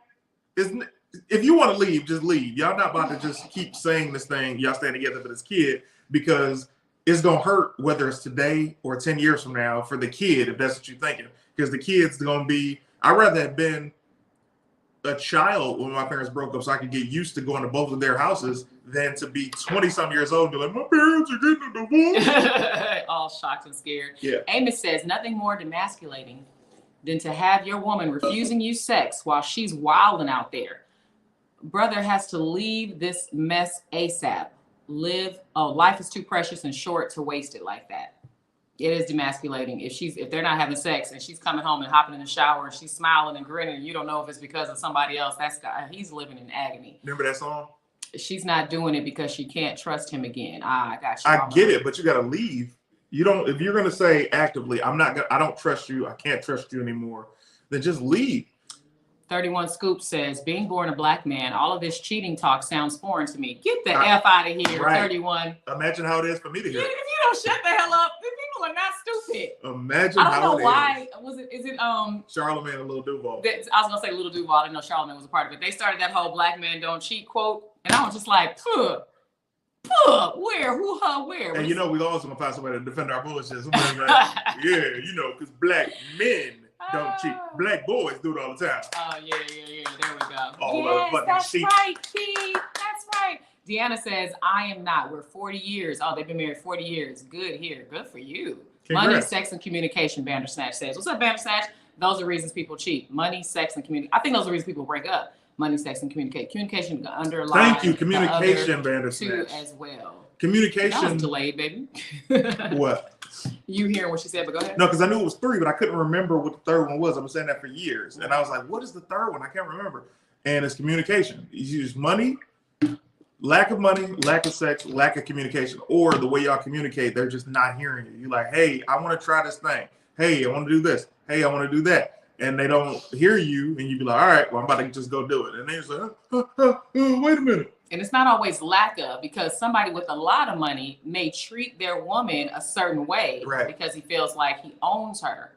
if you want to leave, just leave. Y'all not about to just keep saying this thing, y'all staying together for this kid, because it's gonna hurt whether it's today or 10 years from now for the kid, if that's what you're thinking. Because the kid's gonna be, I'd rather have been a child when my parents broke up so I could get used to going to both of their houses than to be 20-some years old and be like, my parents are getting a divorce. All shocked and scared. Yeah. Amos says, nothing more demasculating than to have your woman refusing you sex while she's wilding out there. Brother has to leave this mess ASAP. Life is too precious and short to waste it like that. It is demasculating. If they're not having sex and she's coming home and hopping in the shower and she's smiling and grinning, and you don't know if it's because of somebody else, he's living in agony. Remember that song? She's not doing it because she can't trust him again. I got you. I get it, but you got to leave. You don't. If you're gonna say actively, I don't trust you. I can't trust you anymore. Then just leave. 31 Scoop says, being born a black man, all of this cheating talk sounds foreign to me. Get the F out of here, right. 31. Imagine how it is for me to hear. If you don't shut the hell up, then people are not stupid. Imagine how it is. I don't know why. Is it Charlamagne and Lil Duval? I was gonna say Lil Duval. I didn't know Charlamagne was a part of it. They started that whole black men don't cheat quote, and I was just like, where? Who, her, where? And you know, we always gonna find somebody to defend our bullshit. Somebody like, yeah, you know, because black men don't cheat. Black boys do it all the time. Oh, yeah. There we go. Yes, that's cheat. Right, Key. That's right. Deanna says, I am not. We're 40 years. Oh, they've been married 40 years. Good here. Good for you. Congrats. Money, sex, and communication, Bandersnatch says. What's up, Bandersnatch? Those are reasons people cheat. Money, sex, and communication. I think those are reasons people break up. Money, sex, and communicate. Communication underlies. Thank you. Communication, Bandersnatch. Two as well. Communication. That was delayed, baby. What? You hearing what she said, but go ahead. No, because I knew it was 3, but I couldn't remember what the third one was. I've been saying that for years. And I was like, what is the third one? I can't remember. And it's communication. You use money, lack of money, lack of sex, lack of communication. Or the way y'all communicate, they're just not hearing you. You're like, hey, I want to try this thing. Hey, I want to do this. Hey, I want to do that. And they don't hear you. And you be like, all right, well, I'm about to just go do it. And they just like, wait a minute. And it's not always lack of, because somebody with a lot of money may treat their woman a certain way, right, because he feels like he owns her,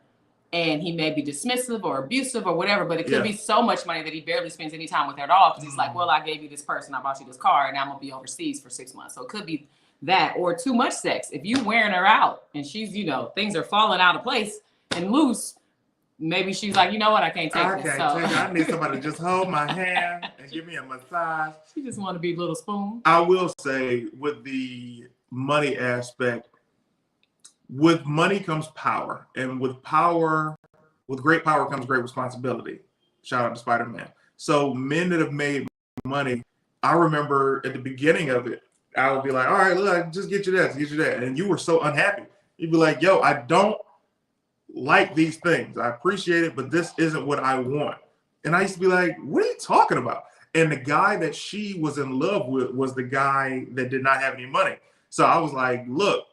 and he may be dismissive or abusive or whatever, but it could be so much money that he barely spends any time with her at all, because he's like, well, I gave you this person, I bought you this car, and now I'm gonna be overseas for 6 months. So it could be that, or too much sex. If you wearing her out and she's, things are falling out of place and loose, maybe she's like, you know what, I can't take I this. can't take it. I need somebody to just hold my hand and give me a massage. She just want to be a little spoon. I will say, with the money aspect, with money comes power, and with great power comes great responsibility. Shout out to Spider-Man. So men that have made money, I remember at the beginning of it, I would be like, all right, look, just get you that. And you were so unhappy. You'd be like, yo, I don't like these things. I appreciate it, but this isn't what I want. And I used to be like, what are you talking about? And the guy that she was in love with was the guy that did not have any money. So I was like, look,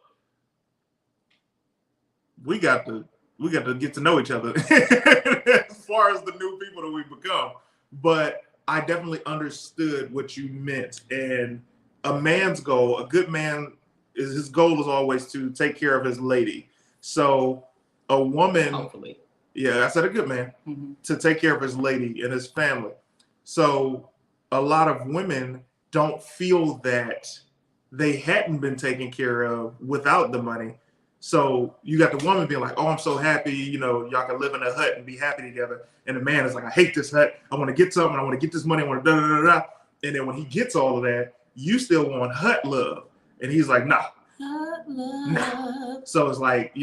we got to get to know each other as far as the new people that we become. But I definitely understood what you meant. And a man's goal, a good man, his goal is always to take care of his lady. So a woman, hopefully, yeah, I said a good man, to take care of his lady and his family. So a lot of women don't feel that they hadn't been taken care of without the money. So you got the woman being like, oh, I'm so happy, y'all can live in a hut and be happy together. And the man is like, I hate this hut. I want to get something. I want to get this money. I want to da-da-da-da. And then when he gets all of that, you still want hut love. And he's like, nah. Hut love. Nah. So it's like,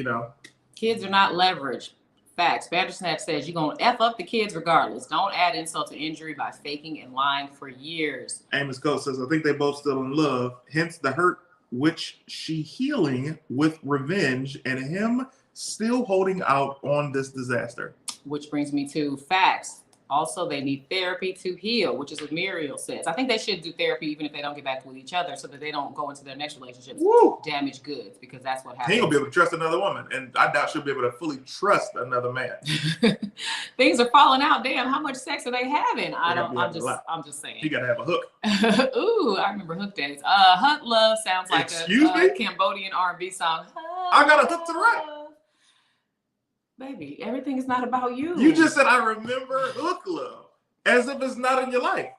kids are not leverage. Facts. Bandersnatch says you're going to F up the kids regardless. Don't add insult to injury by faking and lying for years. Amos Coates says, I think they both still in love. Hence the hurt, which she healing with revenge, and him still holding out on this disaster. Which brings me to facts. Also, they need therapy to heal, which is what Muriel says. I think they should do therapy even if they don't get back with each other so that they don't go into their next relationships damaged goods, because that's what happens. He ain't gonna be able to trust another woman, and I doubt she'll be able to fully trust another man. Things are falling out. Damn, how much sex are they having? I'm just saying. He gotta have a hook. Ooh, I remember hook days. Hut love sounds like a Cambodian R&B song. I got a hook to the right. Baby, everything is not about you. You just said, I remember hook love, as if it's not in your life.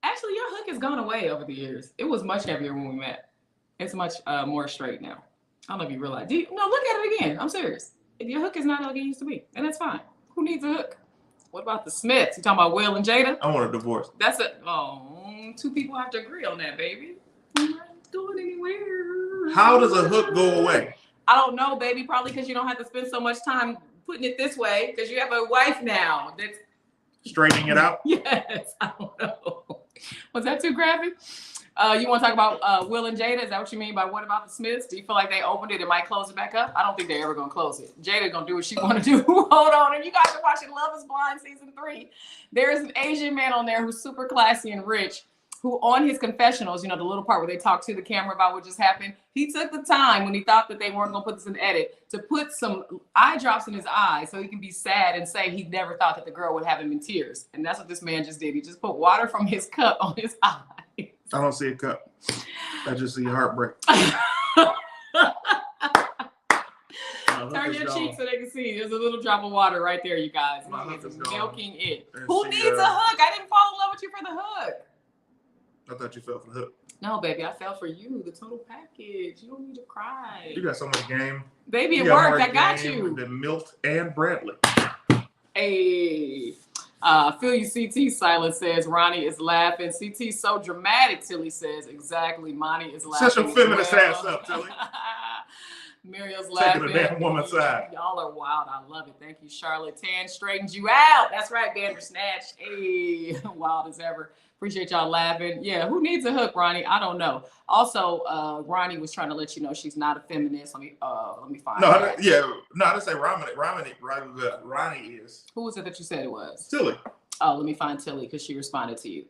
Actually, your hook has gone away over the years. It was much heavier when we met. It's much more straight now. I don't know if you realize. No, look at it again. I'm serious. Your hook is not like it used to be, and that's fine. Who needs a hook? What about the Smiths? You talking about Will and Jada? I want a divorce. That's two people have to agree on that, baby. We're not going anywhere. How does a hook go away? I don't know, baby. Probably because you don't have to spend so much time putting it this way, because you have a wife now that's straightening it out. Yes, I don't know. Was that too graphic? You want to talk about Will and Jada? Is that what you mean by what about the Smiths? Do you feel like they opened it and might close it back up? I don't think they're ever gonna close it. Jada gonna do what she want to do. Hold on, and you guys are watching Love Is Blind season 3. There is an Asian man on there who's super classy and rich, who on his confessionals, the little part where they talk to the camera about what just happened, he took the time when he thought that they weren't going to put this in the edit to put some eye drops in his eyes so he can be sad and say he never thought that the girl would have him in tears. And that's what this man just did. He just put water from his cup on his eyes. I don't see a cup. I just see heartbreak. Turn your cheek so they can see. There's a little drop of water right there, you guys. He's milking it. Who needs a hook? I didn't fall in love with you for the hook. I thought you fell for the hook. No, baby, I fell for you. The total package. You don't need to cry. You got so much game. Baby, it worked. I got you. Than Milt and Bradley. Hey. Feel you, CT Silence says Ronnie is laughing. CT so dramatic, Tilly says. Exactly. Monty is laughing. Such a feminist ass up, Tilly. Muriel's laughing. Taking a damn woman's side. Y'all are wild. I love it. Thank you, Charlotte. Tan straightened you out. That's right, Bandersnatch. Hey, wild as ever. Appreciate y'all laughing. Yeah, who needs a hook, Ronnie? I don't know. Also, Ronnie was trying to let you know she's not a feminist. Let me find. No, I didn't say Ronnie is. Who was it that you said it was? Tilly. Oh, let me find Tilly because she responded to you.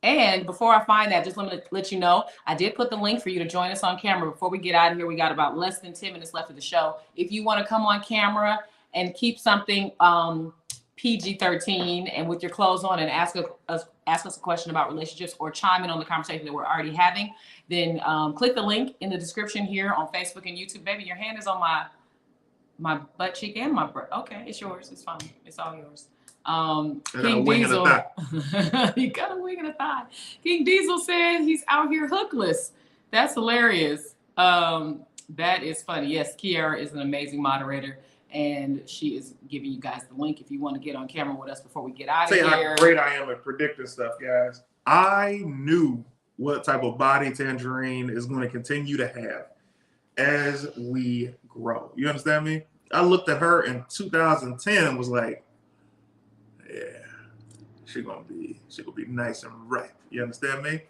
And before I find that, just let me let you know, I did put the link for you to join us on camera. Before we get out of here, we got about less than 10 minutes left of the show. If you want to come on camera and keep something PG-13 and with your clothes on and ask us a question about relationships or chime in on the conversation that we're already having, then click the link in the description here on Facebook and YouTube. Baby, your hand is on my butt cheek and my breast. Okay, it's yours. It's fine. It's all yours. King Diesel. He got a wing and a thigh. King Diesel said he's out here hookless. That's hilarious. That is funny. Yes, Kiara is an amazing moderator. and she is giving you guys the link if you want to get on camera with us before we get out of Say here. how great I am at predicting stuff, guys. I knew what type of body Tanjareen is going to continue to have as we grow. You understand me? I looked at her in 2010 and was like, yeah, she's gonna be nice and ripe. You understand me?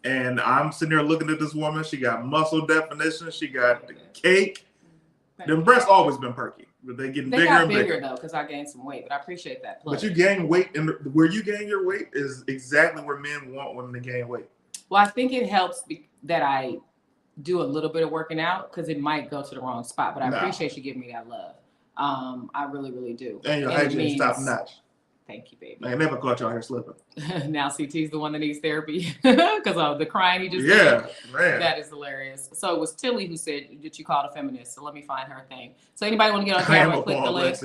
And I'm sitting there looking at this woman. She got muscle definition. She got the cake. The breasts always been perky, but they getting bigger and bigger. Though, because I gained some weight, but I appreciate that. But you gain weight, and where you gain your weight is exactly where men want women to gain weight. Well, I think it helps that I do a little bit of working out because it might go to the wrong spot. But I appreciate you giving me that love. I really, really do. And your hygiene is top notch. Thank you, baby. I never caught you out here slipping. Now CT's the one that needs therapy because of the crying he just did. Man. That is hilarious. So it was Tilly who said that you called a feminist. So let me find her thing. So anybody want to get on camera and click the link?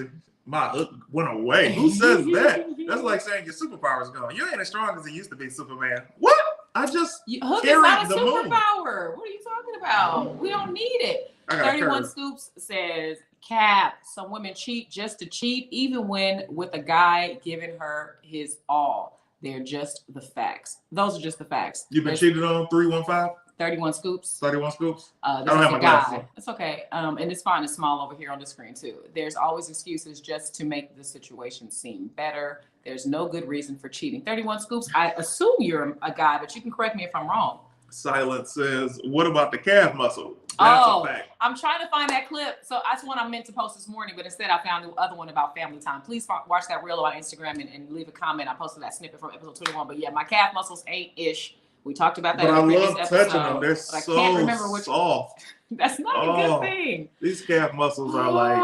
My hook went away. Who says that? That's like saying your superpower's gone. You ain't as strong as you used to be, Superman. What? I just hook is not a superpower. What are you talking about? We don't need it. 31 Scoops says, Cap, some women cheat just to cheat, even when with a guy giving her his all. They're just the facts. Those are just the facts. You've been cheated on 315? 31 Scoops. 31 Scoops? I don't have my glasses. It's okay. And it's fine. It's small over here on the screen too. There's always excuses just to make the situation seem better. There's no good reason for cheating. 31 Scoops, I assume you're a guy, but you can correct me if I'm wrong. Silence says, what about the calf muscle? That's a fact. I'm trying to find that clip. So that's one I meant to post this morning, but instead I found the other one about family time. Please watch that reel on Instagram and leave a comment. I posted that snippet from episode 21. But yeah, my calf muscles ain't ish. We talked about that. But in the I love episode, touching them. They're so I can't remember which soft. That's not a good thing. These calf muscles are like,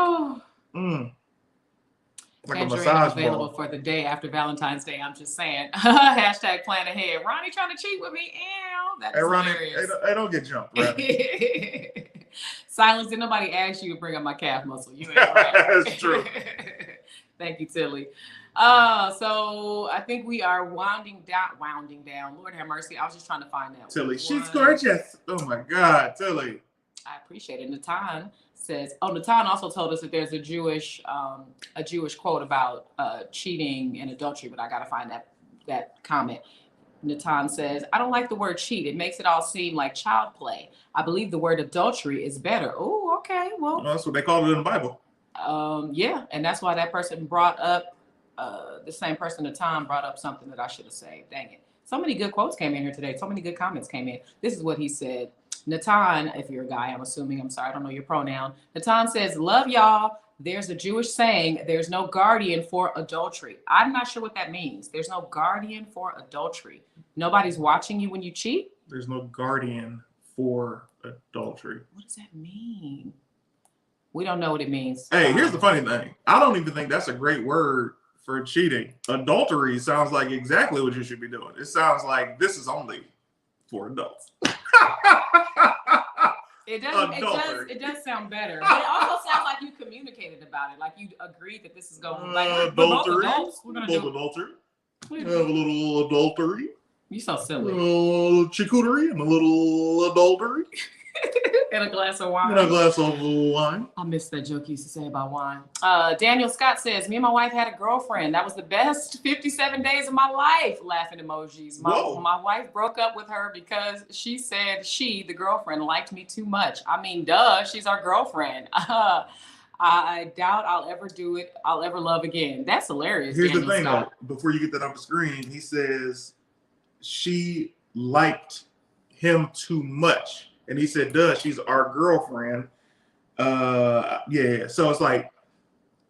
like a massage available ball. For the day after Valentine's Day. I'm just saying. Hashtag plan ahead. Ronnie trying to cheat with me. Ew, that's hilarious. Hey, don't get jumped, Ronnie. Silence. Did nobody ask you to bring up my calf muscle? You ain't right. That's true. Thank you, Tilly. So I think we are winding down. Lord have mercy. I was just trying to find that. Tilly, she's gorgeous. Oh my God, Tilly. I appreciate it. Natan says, Natan also told us that there's a Jewish quote about cheating and adultery, but I gotta find that comment. Natan says, I don't like the word cheat. It makes it all seem like child play. I believe the word adultery is better. Oh, okay. Well, that's what they call it in the Bible. Yeah, and that's why that person brought up the same person Natan brought up something that I should have said. Dang it. So many good quotes came in here today. So many good comments came in. This is what he said. Natan, if you're a guy, I'm assuming, I'm sorry, I don't know your pronoun. Natan says, love y'all. There's a Jewish saying, there's no guardian for adultery. I'm not sure what that means. There's no guardian for adultery. Nobody's watching you when you cheat? There's no guardian for adultery. What does that mean? We don't know what it means. Hey, here's the funny thing. I don't even think that's a great word for cheating. Adultery sounds like exactly what you should be doing. It sounds like this is only for adults. It does sound better. But it also sounds like you communicated about it. Like you agreed that this is going like adultery. We're gonna do adultery. Have a little adultery. You so silly. A little charcuterie and a little adultery. And a glass of wine. And a glass of wine. I miss that joke you used to say about wine. Daniel Scott says, me and my wife had a girlfriend. That was the best 57 days of my life. Laughing emojis. My wife broke up with her because she said the girlfriend, liked me too much. I mean, duh, she's our girlfriend. I doubt I'll ever do it. I'll ever love again. That's hilarious. Here's Daniel the thing, Scott. though. Before you get that off the screen, he says she liked him too much. And he said, duh, she's our girlfriend. Yeah. So it's like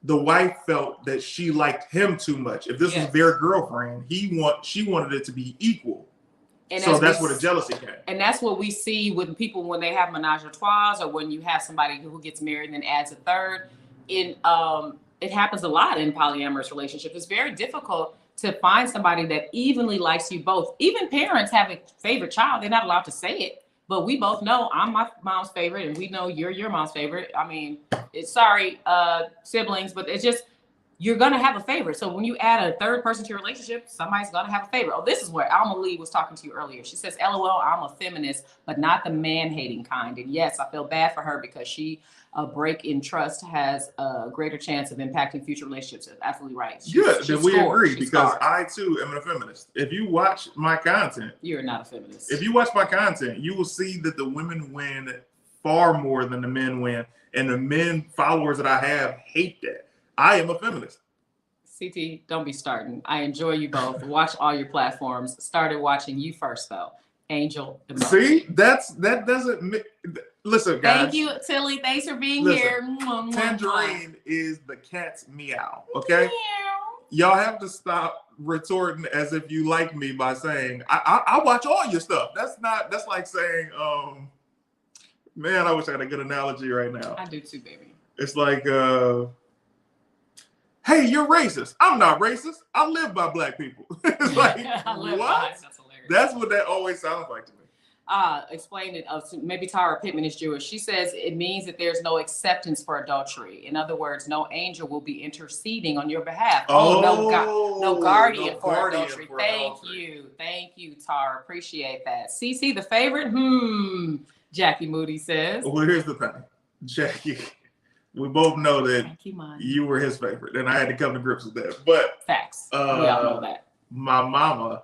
the wife felt that she liked him too much. If this was their girlfriend, she wanted it to be equal. And so that's where the jealousy came. And that's what we see with people when they have menage a trois, or when you have somebody who gets married and then adds a third. It happens a lot in polyamorous relationships. It's very difficult to find somebody that evenly likes you both. Even parents have a favorite child. They're not allowed to say it. But we both know I'm my mom's favorite, and we know you're your mom's favorite. I mean, it's sorry, siblings, but it's just you're going to have a favorite. So when you add a third person to your relationship, somebody's going to have a favorite. Oh, this is where Alma Lee was talking to you earlier. She says, LOL, I'm a feminist, but not the man-hating kind. And yes, I feel bad for her because a break in trust has a greater chance of impacting future relationships. Absolutely right. Good, then we agree because I too am a feminist. If you watch my content, you're not a feminist. If you watch my content, you will see that the women win far more than the men win. And the men followers that I have hate that. I am a feminist. CT, don't be starting. I enjoy you both. Watch all your platforms. Started watching you first though. Angel. See, that doesn't listen, guys. Thank you, Tilly. Thanks for being here. Tanjareen is the cat's meow. Okay. Y'all have to stop retorting as if you like me by saying I watch all your stuff. That's like saying man, I wish I had a good analogy right now. I do too, baby. It's like hey, you're racist. I'm not racist. I live by black people. It's like, what? That's hilarious. That's what that always sounds like to me. Explained it. Maybe Tara Pittman is Jewish. She says it means that there's no acceptance for adultery. In other words, no angel will be interceding on your behalf. No guardian for adultery. Thank you, Tara. Appreciate that. CC, the favorite? Jackie Moody says. Well, here's the thing, Jackie. We both know that you were his favorite, and I had to come to grips with that. But facts. We all know that. My mama.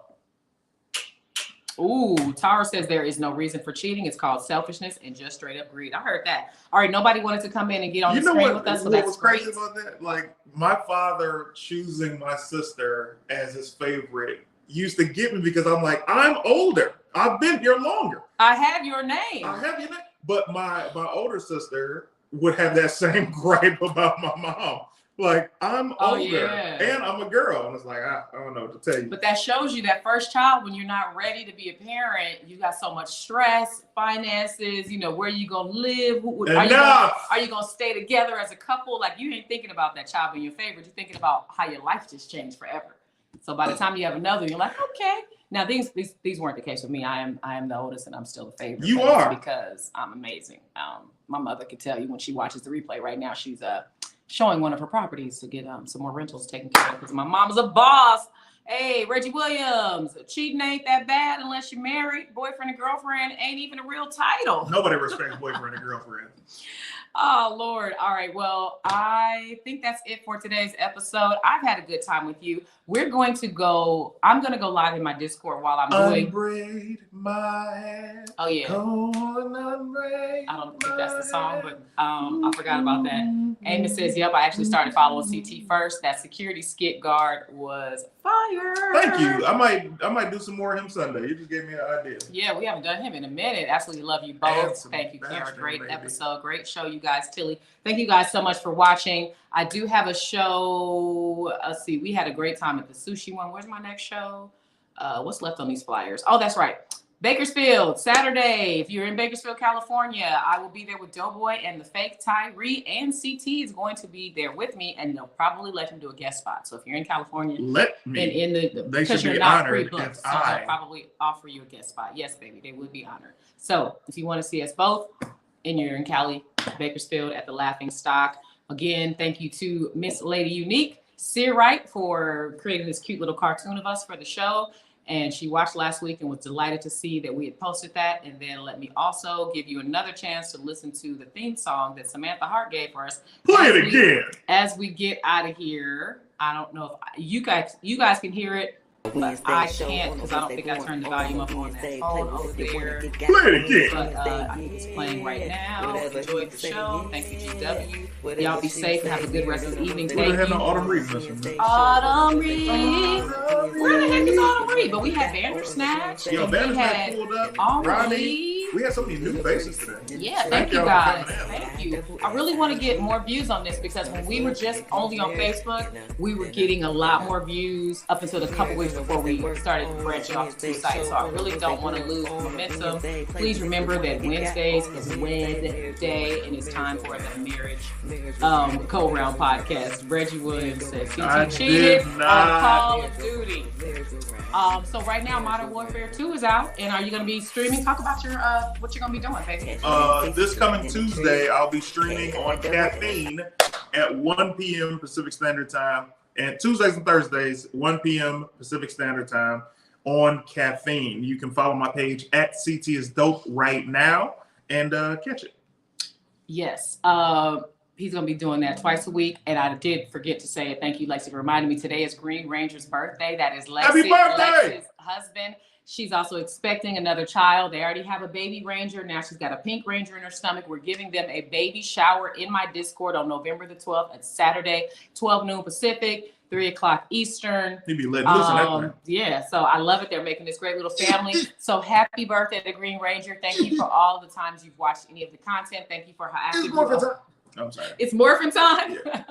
Ooh, Tara says there is no reason for cheating. It's called selfishness and just straight up greed. I heard that. All right, nobody wanted to come in and get on the screen with us, so that's great. Crazy about that? Like my father choosing my sister as his favorite used to get me because I'm like, I'm older. I've been here longer. I have your name. But my older sister would have that same gripe about my mom. Like, I'm older and I'm a girl. And it's like, I don't know what to tell you. But that shows you that first child, when you're not ready to be a parent, you got so much stress, finances, where you going to live? Are you going to stay together as a couple? Like, you ain't thinking about that child being your favorite. You're thinking about how your life just changed forever. So by the time you have another, you're like, okay. Now, these weren't the case with me. I am the oldest and I'm still the favorite. You are. Because I'm amazing. My mother could tell you when she watches the replay right now, she's showing one of her properties to get some more rentals taken care of because my mom's a boss. Hey, Reggie Williams, cheating ain't that bad unless you're married. Boyfriend and girlfriend ain't even a real title. Nobody respects boyfriend and girlfriend. Oh, Lord. All right. Well, I think that's it for today's episode. I've had a good time with you. I'm going to go live in my Discord while I'm doing. Unbraid my hair. Oh, yeah. I don't think that's the song, but I forgot about that. Amos says, yep, I actually started following CT first. That security skit guard was fire. Thank you. I might do some more of him Sunday. You just gave me an idea. Yeah, we haven't done him in a minute. Absolutely love you both. Thank you, Kara. Great episode. Great show, you guys. Tilly, thank you guys so much for watching. I do have a show. Let's see. We had a great time at the sushi one. Where's my next show? What's left on these flyers? Oh, that's right. Bakersfield, Saturday. If you're in Bakersfield, California, I will be there with Doughboy and the fake Tyree, and CT is going to be there with me, and they'll probably let him do a guest spot. So if you're in California, they should be honored. They'll probably offer you a guest spot. Yes, baby, they would be honored. So if you want to see us both, and you're in Cali, Bakersfield at the Laughing Stock. Again, thank you to Miss Lady Unique, Sear Wright, for creating this cute little cartoon of us for the show. And she watched last week and was delighted to see that we had posted that. And then let me also give you another chance to listen to the theme song that Samantha Hart gave for us. Play it again. As we get out of here, I don't know if you guys can hear it. But I can't because I don't think I turned the volume up on that phone over there. Play it again. But I think it's playing right now. Enjoy the show. Thank you, GW. Y'all be safe and have a good rest of the evening. Thank you. Autumn Reed. Autumn Reed. Where the heck is Autumn Reed? But we had Bandersnatch. Yo, Bandersnatch pulled up. Ronnie. We had so many new faces today. Yeah, thank you guys. Thank you. I really want to get more views on this because when we were just only on Facebook, we were getting a lot more views up until a couple weeks before we started branching off to 2 sites. So I really don't want to lose momentum. Please remember that Wednesdays is Wednesday and it's time for the Marriage Go-Round podcast. Reggie Williams says he cheated on Call of Duty. So right now Modern Warfare 2 is out, and are you going to be streaming? Talk about your what you're going to be doing, baby. This coming Tuesday, I'll be streaming on Caffeine at 1 p.m. Pacific Standard Time, and Tuesdays and Thursdays, 1 p.m. Pacific Standard Time on Caffeine. You can follow my page at CT is Dope right now and catch it. Yes. He's going to be doing that twice a week. And I did forget to say it. Thank you, Lexi, for reminding me. Today is Green Ranger's birthday. That is Lexi, Happy birthday! Lexi's husband. She's also expecting another child. They already have a baby ranger. Now she's got a pink ranger in her stomach. We're giving them a baby shower in my Discord on November the 12th. It's Saturday, 12 noon Pacific, 3 o'clock Eastern. He be letting loose on that. Yeah, so I love it. They're making this great little family. So happy birthday to Green Ranger. Thank you for all the times you've watched any of the content. Thank you for how active you are. I'm sorry. It's morphin' time. Yeah.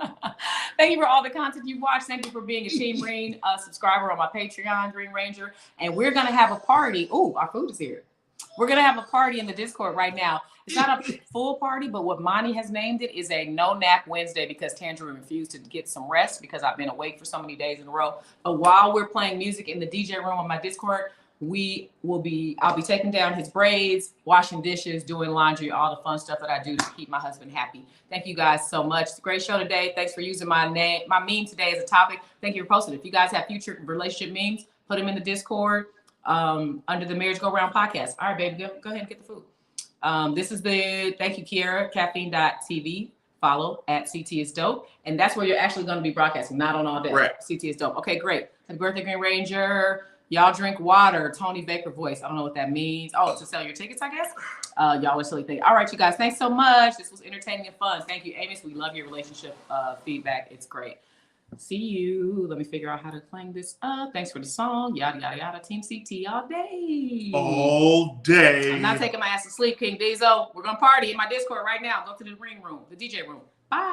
Thank you for all the content you watched. Thank you for being a Team Green subscriber on my Patreon, Green Ranger. And we're going to have a party. Oh, our food is here. We're going to have a party in the Discord right now. It's not a full party, but what Monty has named it is a no nap Wednesday because Tanjareen refused to get some rest because I've been awake for so many days in a row. But while we're playing music in the DJ room on my Discord, I'll be taking down his braids, washing dishes, doing laundry, all the fun stuff that I do to keep my husband happy. Thank you guys so much. It's a great show today. Thanks for using my meme today as a topic. Thank you for posting it. If you guys have future relationship memes, put them in the Discord under the Marriage Go Round podcast. All right, baby, go ahead and get the food. Thank you, Kiara, caffeine.tv. Follow at CT is Dope. And that's where you're actually going to be broadcasting, not on all day. Right. CT is Dope. Okay, great. Happy birthday, Green Ranger. Y'all drink water. Tony Baker voice. I don't know what that means. Oh, to sell your tickets, I guess. Y'all was silly thing. All right, you guys. Thanks so much. This was entertaining and fun. Thank you, Amos. We love your relationship feedback. It's great. See you. Let me figure out how to clang this up. Thanks for the song. Yada, yada, yada. Team CT all day. All day. I'm not taking my ass to sleep, King Diesel. We're going to party in my Discord right now. Go to the ring room, the DJ room. Bye.